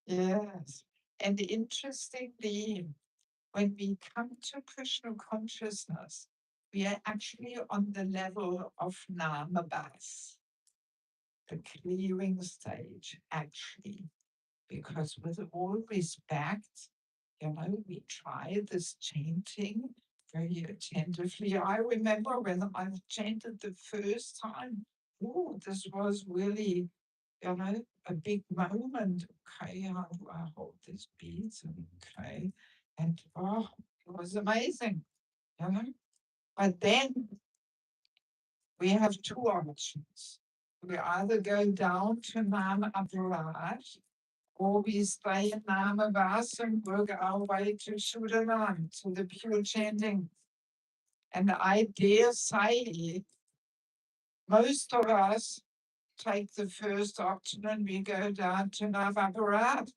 Speaker 1: Yes. And interestingly, when we come to Krishna consciousness, we are actually on the level of Namabas. the clearing stage, actually, because with all respect, we tried this chanting very attentively. I remember when I chanted the first time, oh, this was really, a big moment. Okay, how do I hold these beads? Okay, and oh, it was amazing, you know. But then we have two options. We either go down to Nama Aparat, or we stay in Nama Vas and work our way to Sudanan, to the pure chanting. And I dare say most of us take the first option and we go down to Navaparat.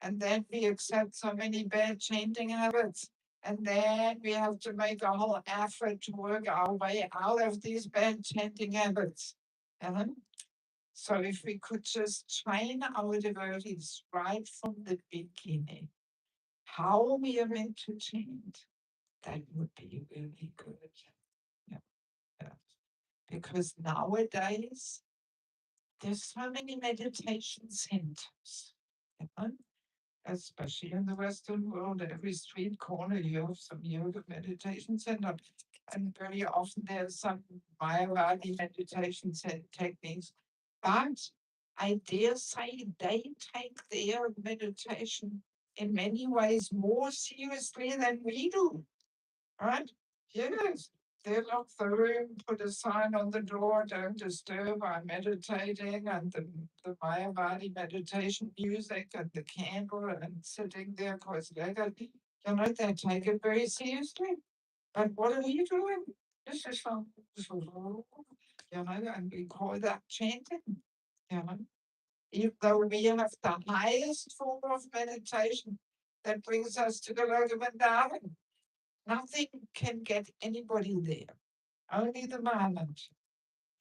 Speaker 1: And then we accept so many bad chanting habits. And then we have to make a whole effort to work our way out of these bad chanting habits. So if we could just train our devotees right from the beginning, how we are meant to chant, that would be really good. Yeah, yeah. Because nowadays, there's so many meditation centers, you know, especially in the Western world. Every street corner, you have some yoga meditation center. And very often there's some Mayavadi meditation techniques. But I dare say they take their meditation in many ways more seriously than we do, right? Yes. They lock the room, put a sign on the door, don't disturb, I'm meditating, and the Mayavadi meditation music and the candle and sitting there, because they take it very seriously. But what are you doing? This is some, and we call that chanting, you know. Even though we have the highest form of meditation that brings us to the Logomandavan, nothing can get anybody there, only the moment.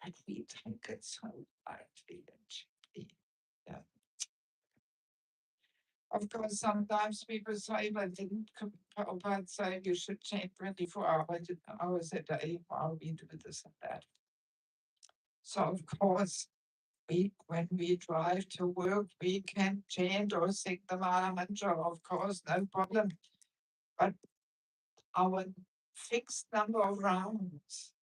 Speaker 1: But we take it so lightly and cheaply. Yeah. Of course, sometimes people say, but didn't Prabhupada say you should chant 24 hours a day while we do this and that? So, of course, when we drive to work, we can chant or sing the Mala Mantra, of course, no problem. But our fixed number of rounds,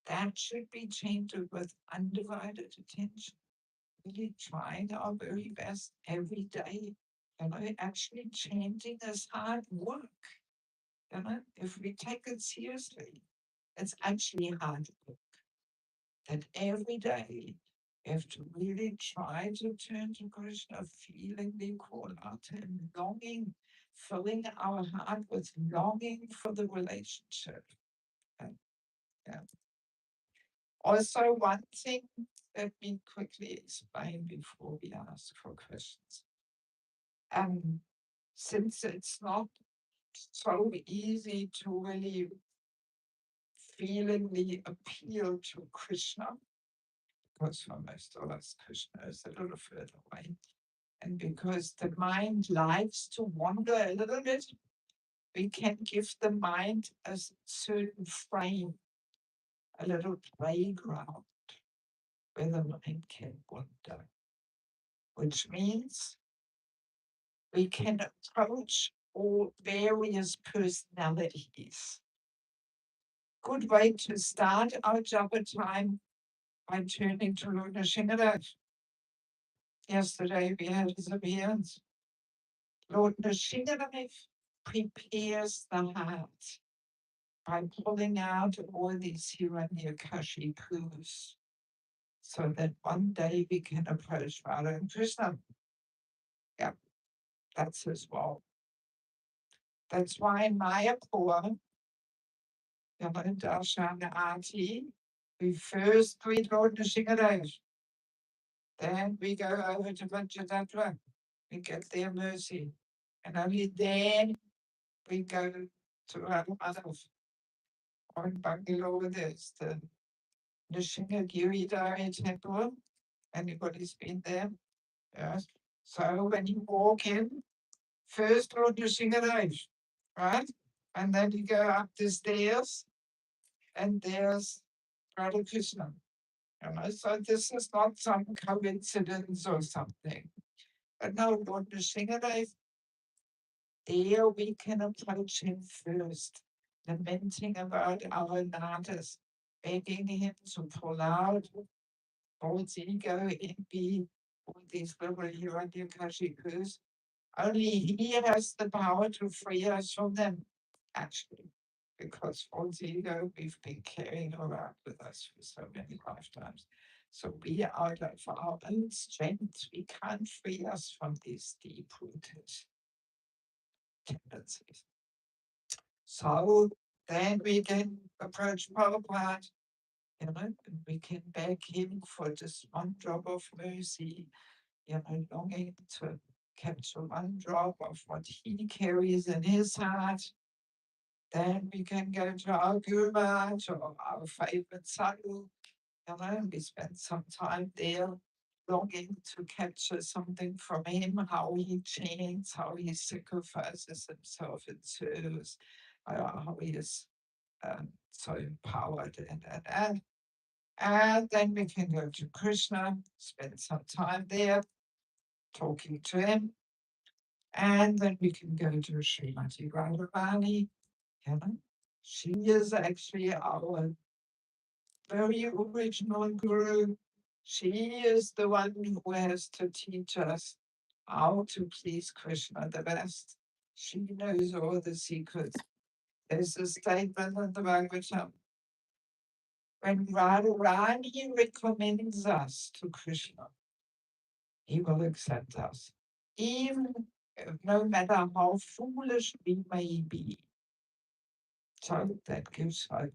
Speaker 1: that should be chanted with undivided attention. Really trying our very best every day. Actually chanting is hard work. If we take it seriously, it's actually hard work. That every day we have to really try to turn to Krishna, feeling the call out and longing, filling our heart with longing for the relationship. And, yeah. Also, one thing, let me quickly explain before we ask for questions. Since it's not so easy to really feelingly appeal to Krishna, because for most of us, Krishna is a little further away. And because the mind likes to wander a little bit, we can give the mind a certain frame, a little playground where the mind can wander, which means we can approach all various personalities. Good way to start our japa time by turning to Lord Nrsimhadev. Yesterday we had his appearance. Lord Nrsimhadev prepares the heart by pulling out all these Hiranyakashipus so that one day we can approach Radha and Krishna. Yeah, that's his role. That's why in Mayapur, Darshana Aarti, we first greet Lord Nrsimhadev. Then we go over to Panchatattva. We get their mercy. And only then we go to Radhamadhav. Or in Bangalore, there's the Nrsimha Dari temple. Anybody's been there? Yes. So when you walk in, first Lord Nrsimhadev, right? And then you go up the stairs, and there's Radha Krishna. So this is not some coincidence or something. But now, Lord Nrsimhadev, there we can approach him first, lamenting about our nadas, begging him to pull out false ego, envy, all these little Hiranyakashipus. Only he has the power to free us from them, actually, because false ego we've been carrying around with us for so many lifetimes. So we are like for our own strength, we can't free us from these deep-rooted tendencies. So then we can approach Prabhupada, and we can beg him for just one drop of mercy, longing to capture one drop of what he carries in his heart. Then we can go to our Guru Maharaj or our favorite sadhu, and we spend some time there longing to capture something from him, how he chants, how he sacrifices himself in service, how he is so empowered and then we can go to Krishna, spend some time there talking to him, and then we can go to Srimati Radharani. She is actually our very original guru. She is the one who has to teach us how to please Krishna the best. She knows all the secrets. There's a statement in the Bhagavatam. When Radharani recommends us to Krishna, he will accept us. Even no matter how foolish we may be. So that gives hope.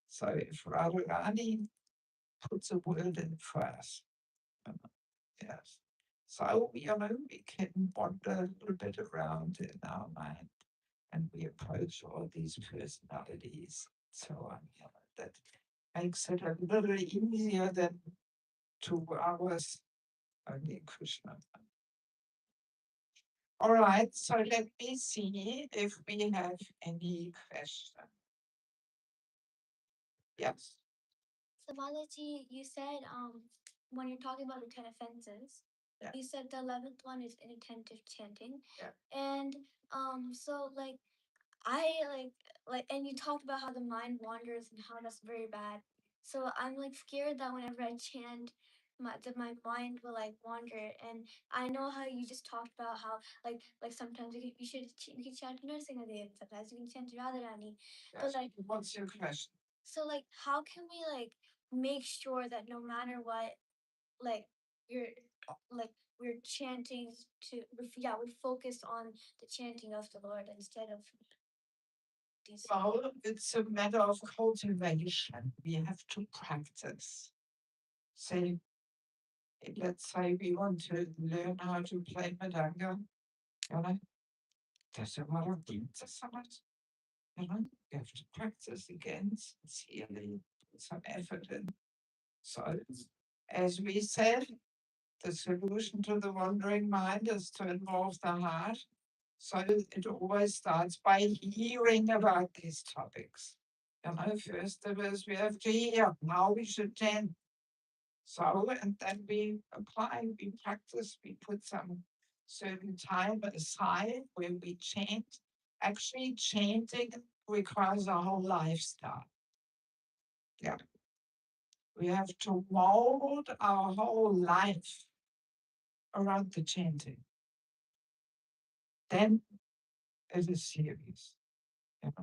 Speaker 1: So if Radharani puts a word in for us, yes. So, we can wander a little bit around in our mind and we approach all these personalities. So on, that makes it a little easier than 2 hours only Krishna. All right, so let me see if we have any questions. Yes.
Speaker 5: So Mataji, you said when you're talking about the 10 offenses, you said the 11th one is inattentive chanting.
Speaker 1: Yeah.
Speaker 5: And so I and you talked about how the mind wanders and how that's very bad. So I'm scared that whenever I chant, my mind will wander. And I know how you just talked about how sometimes you can chant Nrsimhadev, sometimes you can chant Radharani.
Speaker 1: Yes. But what's your question?
Speaker 5: So how can we make sure that no matter what, you're we're chanting we focus on the chanting of the Lord instead of these.
Speaker 1: Well, it's a matter of cultivation. We have to practice. Say, let's say we want to learn how to play Madanga. There's a lot of details on it. You have to practice again sincerely, put some effort in. So, as we said, the solution to the wandering mind is to involve the heart. So it always starts by hearing about these topics. First of all, we have to hear how we should chant. So, and then we apply, we practice, we put some certain time aside where we chant. Actually, chanting requires a whole lifestyle. Yeah. We have to mold our whole life around the chanting. Then it is serious. It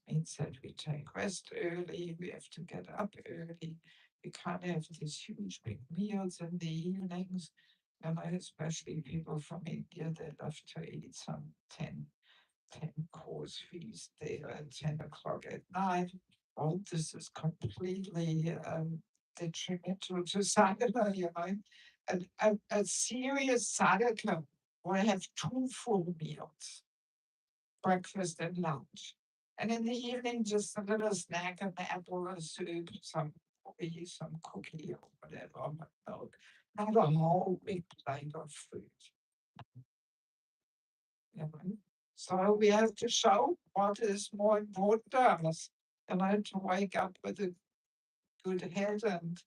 Speaker 1: means that we take rest early, we have to get up early, we can't have these huge big meals in the evenings. Especially people from India, they love to eat some 10 course feast there at 10 o'clock at night. All this is completely detrimental to sadhana. A serious sadhaka will have 2 full meals, breakfast and lunch. And in the evening, just a little snack, an apple, a soup, some cookie or whatever, milk. Not a whole big plate of food. So we have to show what is more important to us, to wake up with a good head and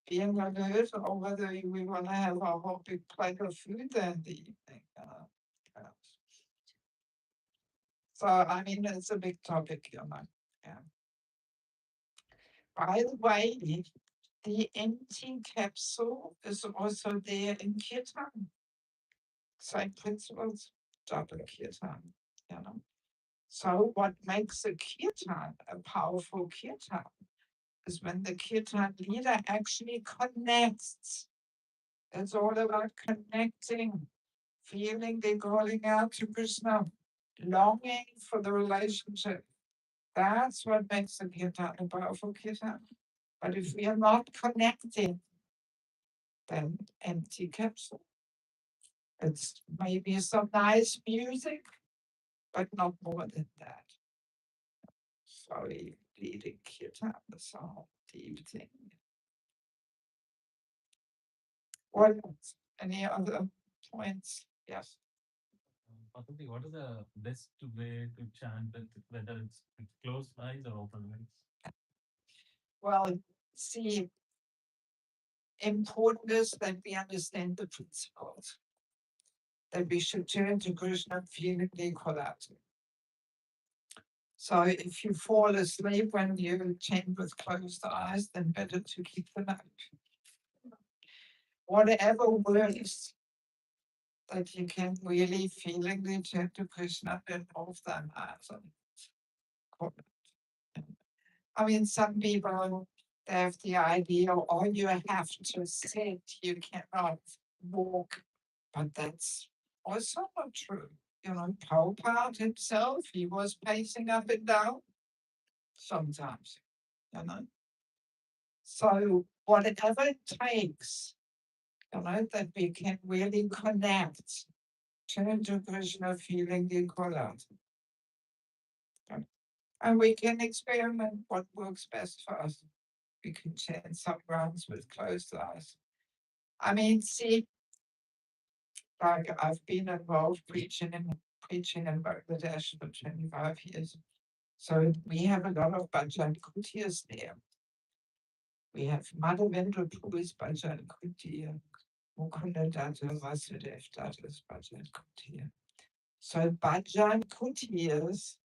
Speaker 1: being alert, or whether we want to have our whole big plate of food in the evening. Uh, so, I mean, it's a big topic, you know. Yeah. By the way, the empty capsule is also there in kirtan. Same principles, double kirtan, you know. So what makes a kirtan a powerful kirtan is when the kirtan leader actually connects. It's all about connecting, feeling the calling out to Krishna, longing for the relationship. That's what makes the kirtan a powerful kirtan. But if we are not connecting, then empty capsule. It's maybe some nice music, but not more than that. Sorry, leading kirtan is a whole deep thing. What else? Any other points? Yes.
Speaker 4: Possibly, what is the best way to chant it, whether it's with closed eyes or open eyes?
Speaker 1: Well, see, important is that we understand the principles, that we should turn to Krishna feeling the equality. So if you fall asleep when you chant with closed eyes, then better to keep them open. Whatever works that you can really feelingly turn to Krishna, then off them eyes. I mean, some people they have the idea, oh, you have to sit, you cannot walk, but that's also not true. You know, Prabhupada himself, he was pacing up and down sometimes, you know. So whatever it takes, you know, that we can really connect, turn to Krishna feeling the equality. And we can experiment what works best for us. We can chant some rounds with closed eyes. I mean, see, like I've been involved preaching in Bangladesh for 25 years. So we have a lot of bhajan kutias there. We have Madhavendra Prabhu's bhajan kutia, Mukunda Datta, Vasudev Datta's bhajan kutia. So bhajan kutias,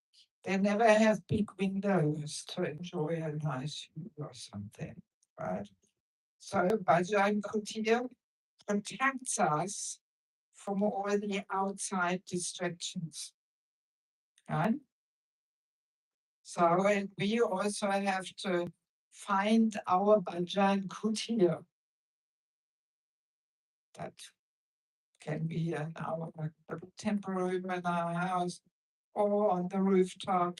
Speaker 1: they never have big windows to enjoy a nice view or something, right? So bhajan kutia protects us from all the outside distractions, right? So and we also have to find our bhajan kutir. That can be in our temporary room in our house, or on the rooftop,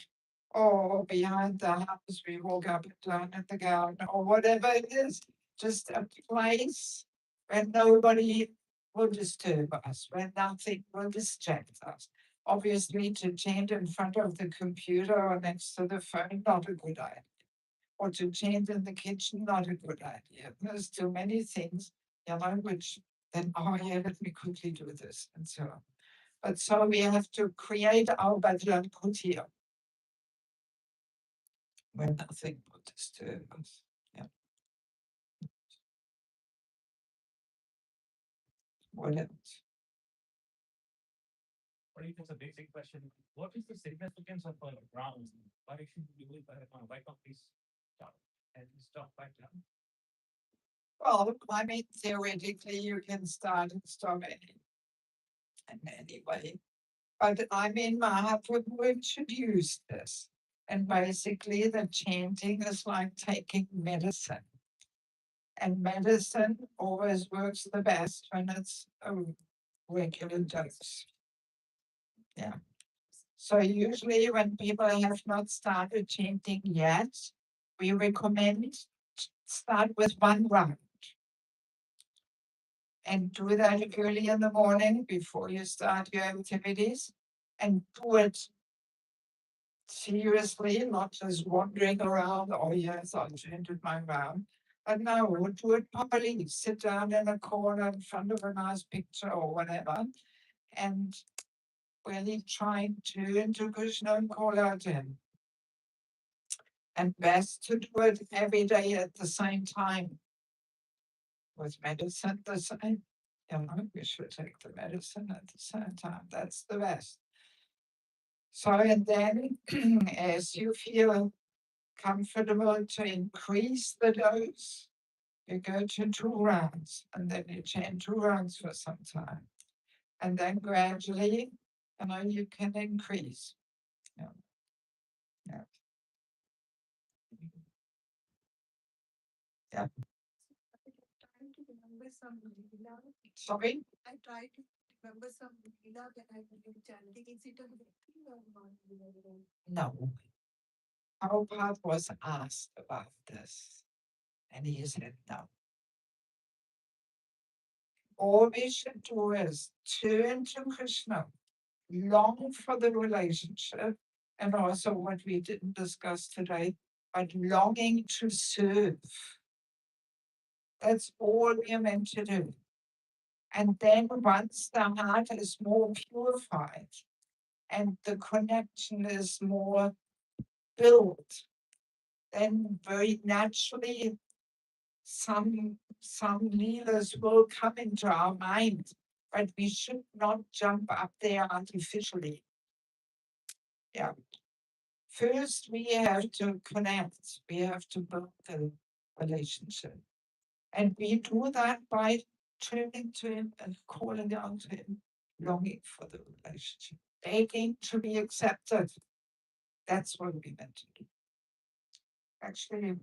Speaker 1: or behind the house. We walk up and down in the garden, or whatever it is. Just a place where nobody will disturb us, where nothing will distract us. Obviously, to chant in front of the computer or next to the phone, not a good idea. Or to chant in the kitchen, not a good idea. There's too many things, you know, which then, oh yeah, let me quickly do this, and so on. But so we have to create our bhajan kutir where nothing will disturb us. Yeah. What else?
Speaker 4: What do you think is a basic question? What is the significance of a round? Why should we do it? Why can't we stop and stop back down?
Speaker 1: Well, I mean, theoretically, you can start and stop in any way. But I mean, Mahaprabhu introduced this. And basically, the chanting is like taking medicine. And medicine always works the best when it's a regular dose. Yeah. So usually when people have not started chanting yet, we recommend start with one round. And do that early in the morning before you start your activities. And do it seriously, not just wandering around, oh yes, I chanted my round. But no, do it properly. Sit down in a corner in front of a nice picture or whatever, and really trying to turn to Krishna and call out to him. and best to do it every day at the same time. With medicine the same, we should take the medicine at the same time. That's the best. So, and then as you feel comfortable to increase the dose, you go to 2 rounds, and then you change 2 rounds for some time. And then gradually, you can increase. Yeah. Yeah. Yeah.
Speaker 3: Trying to remember some Leela.
Speaker 1: Sorry?
Speaker 3: I try to remember some Leela that I been chanting. Is it a victory or not?
Speaker 1: No. Prabhupada was asked about this, and he said no. All we should do is turn to Krishna, long for the relationship, and also what we didn't discuss today, but longing to serve. That's all we're meant to do. And then once the heart is more purified and the connection is more built, then very naturally some leaders will come into our mind, but we should not jump up there artificially. Yeah. First, we have to connect. We have to build the relationship. And we do that by turning to him and calling out to him, longing for the relationship, begging to be accepted. That's what we meant to do. Actually,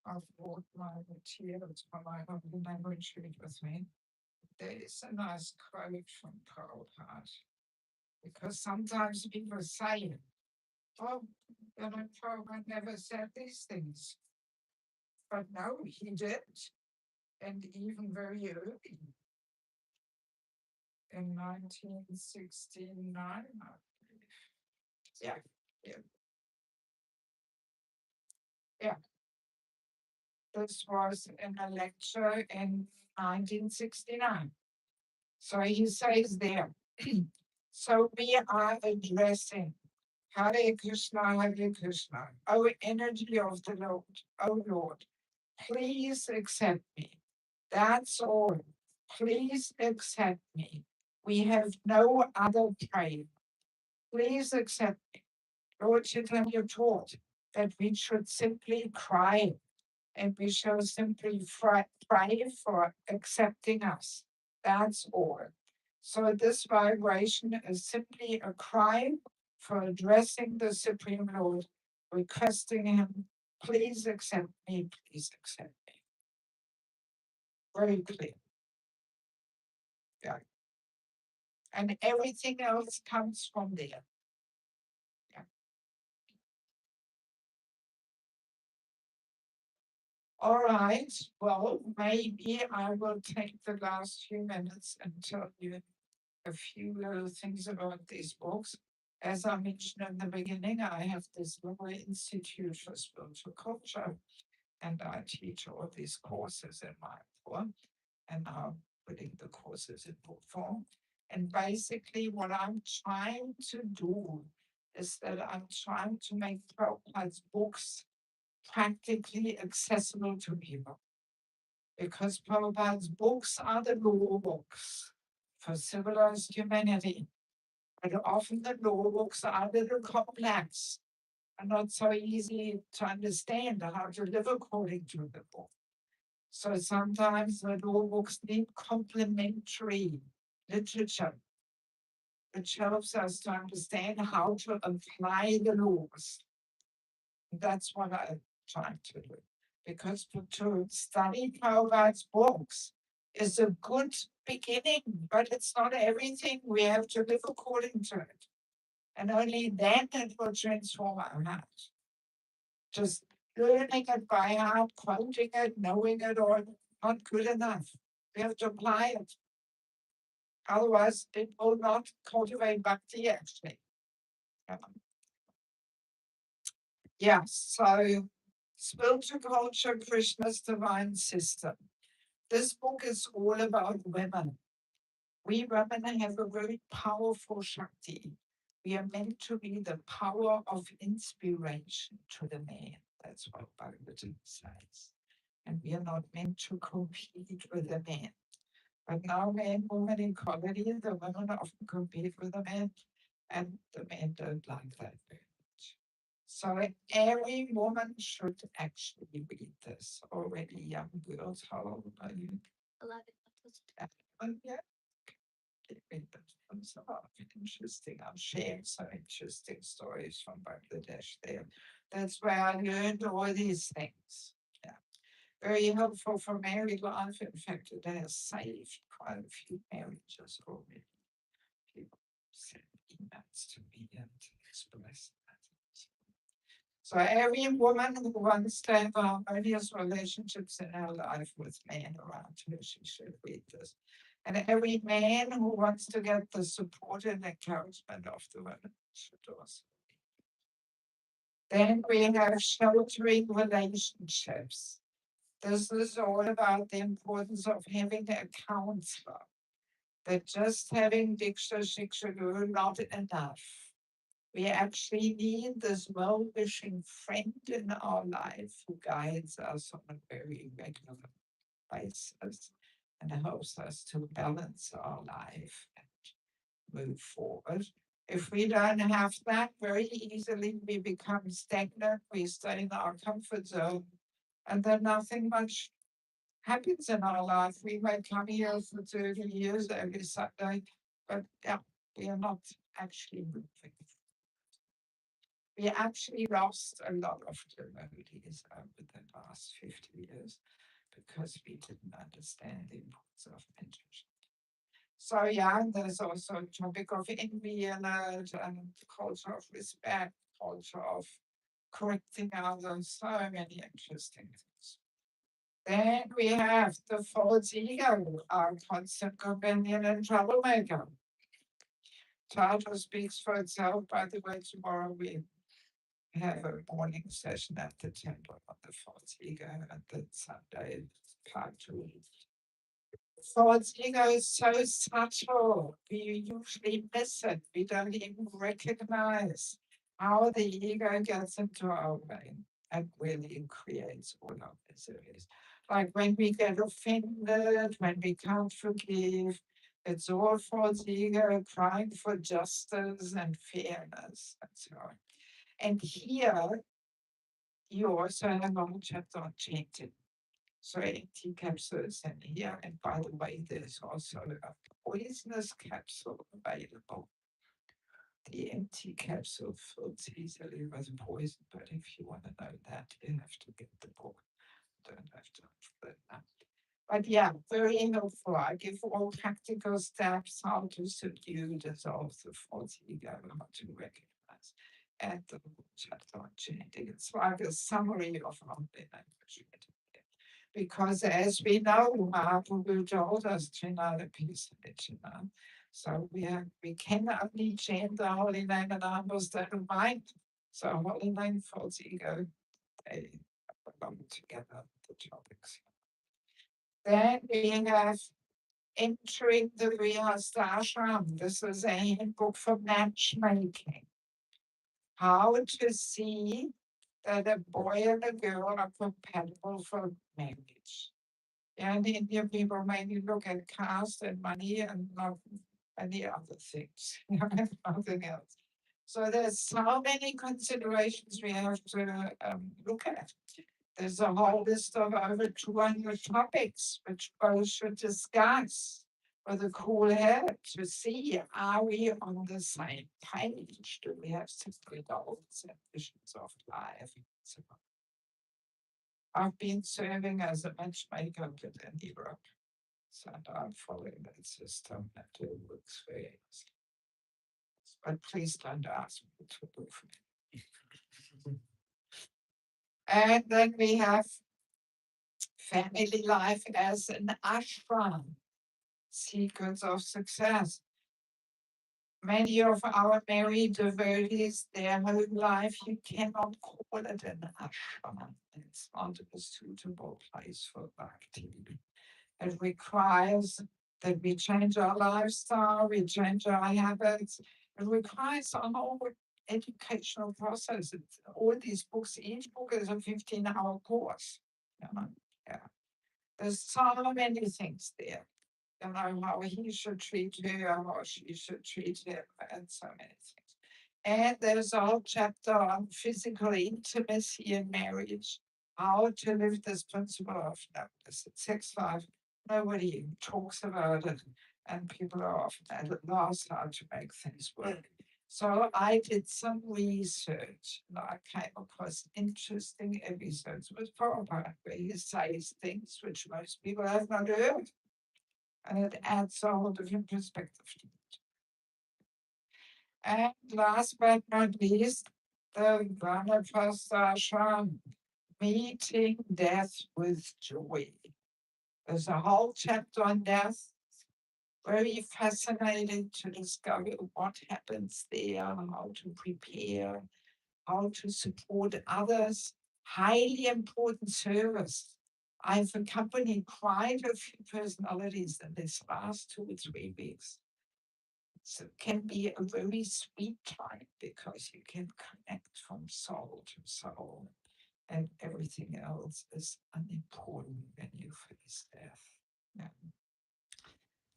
Speaker 1: I've brought my materials from my husband language read with me. There is a nice quote from Prabhupada, because sometimes people say, oh, Prabhupada never said these things. But no, he did, and even very early. In 1969, I believe. Yeah, yeah. Yeah. This was in a lecture in 1969. So he says there, so we are addressing Hare Krishna, Hare Krishna, O energy of the Lord, O Lord, please accept me. That's all. Please accept me. We have no other prayer. Please accept me. Lord Chaitanya taught that we should simply cry, and we shall simply pray for accepting us. That's all. So this vibration is simply a cry for addressing the Supreme Lord, requesting him, please accept me, please accept me. Very clear. Yeah. And everything else comes from there. Yeah. All right, well, maybe I will take the last few minutes and tell you a few little things about these books. As I mentioned in the beginning, I have this little institute for spiritual culture, and I teach all these courses in my form, and now putting the courses in book form. And basically, what I'm trying to do is that I'm trying to make Prabhupada's books practically accessible to people, because Prabhupada's books are the law books for civilized humanity. But often the law books are a little complex and not so easy to understand how to live according to the book. So sometimes the law books need complementary literature, which helps us to understand how to apply the laws. That's what I'm trying to do. Because to study Prabhupada's books is a good beginning, but it's not everything. We have to live according to it. And only then it will transform our hearts. Just learning it by heart, quoting it, knowing it, or not good enough. We have to apply it. Otherwise, it will not cultivate bhakti actually. Yes, so Spiritual Culture, Krishna's Divine System. This book is all about women. We women have a very powerful Shakti. We are meant to be the power of inspiration to the man. That's what Bhagavatam says. And we are not meant to compete with the man. But now man woman equality, the women often compete with the men, and the men don't like that very much. So every woman should actually read this. Already young girls, how old are you?
Speaker 5: 11.
Speaker 1: Yeah, read this. So interesting. I'm sharing some interesting stories from Bangladesh there. That's where I learned all these things. Yeah. Very helpful for married life. In fact, it has saved quite a few marriages already. People send emails to me and express that. So every woman who wants to have harmonious relationships in her life with men around her, she should read this. And every man who wants to get the support and encouragement of the women should also. Then we have sheltering relationships. This is all about the importance of having a counselor. That just having Diksha Shiksha Guru not enough. We actually need this well-wishing friend in our life who guides us on a very regular basis and helps us to balance our life and move forward. If we don't have that, very easily we become stagnant, we stay in our comfort zone, and then nothing much happens in our life. We may come here for 30 years every Sunday, but yeah, we are not actually moving. We actually lost a lot of devotees over the last 50 years because we didn't understand the importance of meditation. So yeah, there's also a topic of envy and culture of respect, culture of correcting others, so many interesting things. Then we have the false ego, our constant companion and troublemaker. Title speaks for itself. By the way, tomorrow we have a morning session at the temple on the false ego, and then Sunday part 2. False ego is so subtle. We usually miss it. We don't even recognize how the ego gets into our brain and really creates all our miseries. Like when we get offended, when we can't forgive, it's all false ego crying for justice and fairness and so on. And here you also have a whole chapter on chanting. So empty capsules in here. And by the way, there's also a poisonous capsule available. The empty capsule fills easily with poison, but if you want to know that, you have to get the book. Don't have to fill it out. But yeah, very helpful. I give all practical steps how to subdue, dissolve the false ego, how to recognize. And the chapter on chanting. It's like a summary of our language. Because as we know, Mahaprabhu told us Trinada Pisachina. So we can only chant the holy name and humble state of mind. So holy name, false ego, they belong together, the topics. Then we have entering the Grihastha ashram. This is a handbook for matchmaking. How to see that a boy and a girl are compatible for marriage. And Indian people mainly look at caste and money and not many other things, nothing else. So there's so many considerations we have to look at. There's a whole list of over 200 topics which both should discuss with a cool head to see, are we on the same page? Do we have similar goals and visions of life? So I've been serving as a matchmaker within Europe, so I'm following that system and it works very nicely. But please don't ask me to do for me. And then we have family life as an ashram, sequence of success. Many of our married devotees, their whole life, you cannot call it an ashram. It's not a suitable place for bhakti. It requires that we change our lifestyle, we change our habits, It requires a whole educational process. All these books, each book is a 15-hour course. Yeah. There's so many things there. How he should treat her, how she should treat him, and so many things. And there's a whole chapter on physical intimacy in marriage, how to live this principle of sex life. Nobody talks about it, and people are often at a loss how to make things work. So I did some research, and I came across interesting episodes with Prabhupada, where he says things which most people have not heard, and it adds a whole different perspective to it. And last but not least, the Vanaprastha meeting death with joy. There's a whole chapter on death, very fascinating to discover what happens there, how to prepare, how to support others. Highly important service. I've accompanied quite a few personalities in this last 2 or 3 weeks. So it can be a very sweet time because you can connect from soul to soul, and everything else is unimportant when you face death. Yeah.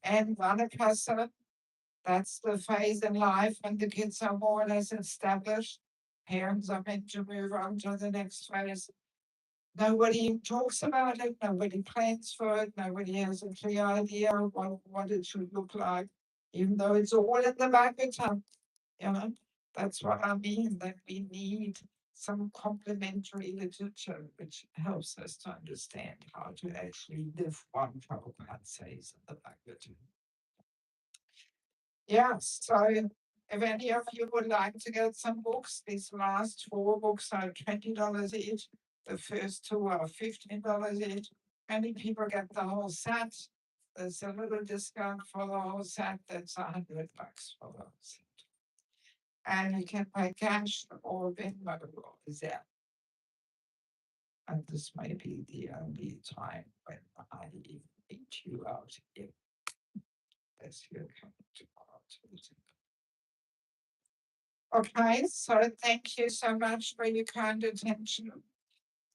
Speaker 1: And Vanakasa, that's the phase in life when the kids are more or less established. Parents are meant to move on to the next phase. Nobody talks about it, nobody plans for it, nobody has a clear idea of what it should look like, even though it's all in the back of time. That's what I mean, that we need some complementary literature which helps us to understand how to actually live what Prabhupada says in the Bhagavad Gita. Yes, so if any of you would like to get some books, these last 4 books are $20 each. The first 2 are $15 each. Many people get the whole set. There's a little discount for the whole set. That's $100 for the whole set. And you can pay cash or Venmo or Zelle. And this may be the only time when I meet you out here as you're coming tomorrow to the temple. Okay, so thank you so much for your kind attention.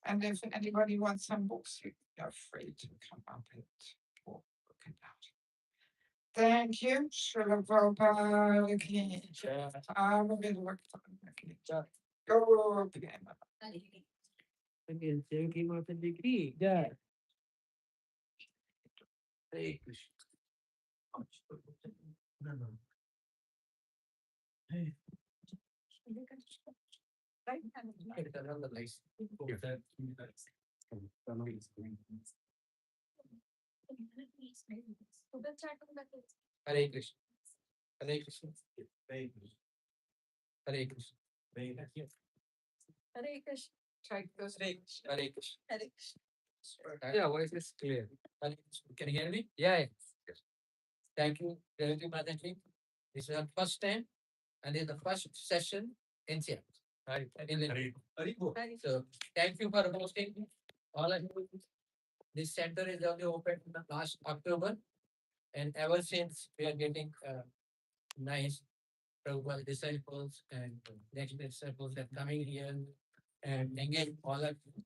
Speaker 1: And if anybody wants some books, you are free to come up and talk it out. Thank you. Srila Prabhupada ki jai. Have a good work. Go again.
Speaker 2: Again, Devaki Mataji ki jai. Hare Krishna. No, no. Hey,
Speaker 3: Right hand.
Speaker 2: get it around the lights. Hare Krishna. Hare Krishna. Hare Krishna. Hare Krishna.
Speaker 3: Hare Krishna. Try those rings.
Speaker 2: Hare Krishna.
Speaker 3: Hare Krishna.
Speaker 2: Yeah, voice is clear. Hare Krishna. Can you hear me? Yeah. Yes. Thank you, Devaki Mataji. This is our first time, and it's the first session in Seattle. Right. In Lynnwood. So thank you for hosting all of you. This center is only opened in the last October, and ever since we are getting nice Prabhupada disciples and next disciples that coming here and engage all of you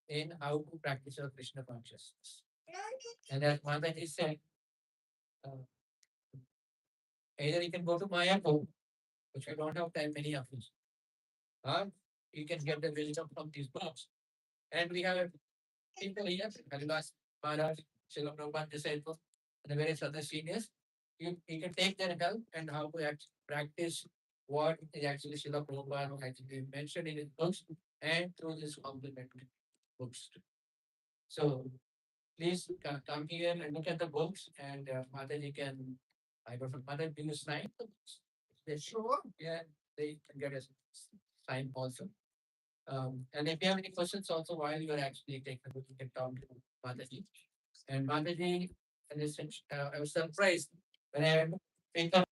Speaker 2: in how to practice our Krishna consciousness. And as Mataji said, uh, either you can go to Mayapur, which we don't have time many of us, or you can get the wisdom from these books. And we have people here, Haridas Maharaj, Srila Prabhupada disciples, and the various other seniors. You can take their help and how to practice what is actually Srila Prabhupada actually mentioned in his books and through these complementary books. So please come here and look at the books, and Mataji can, I don't know, Mataji, do you sign the books? They sure. Yeah, they can get a sign also. And if you have any questions also while you are actually taking the book, you can talk to Mataji. And Mataji, I was surprised when I picked up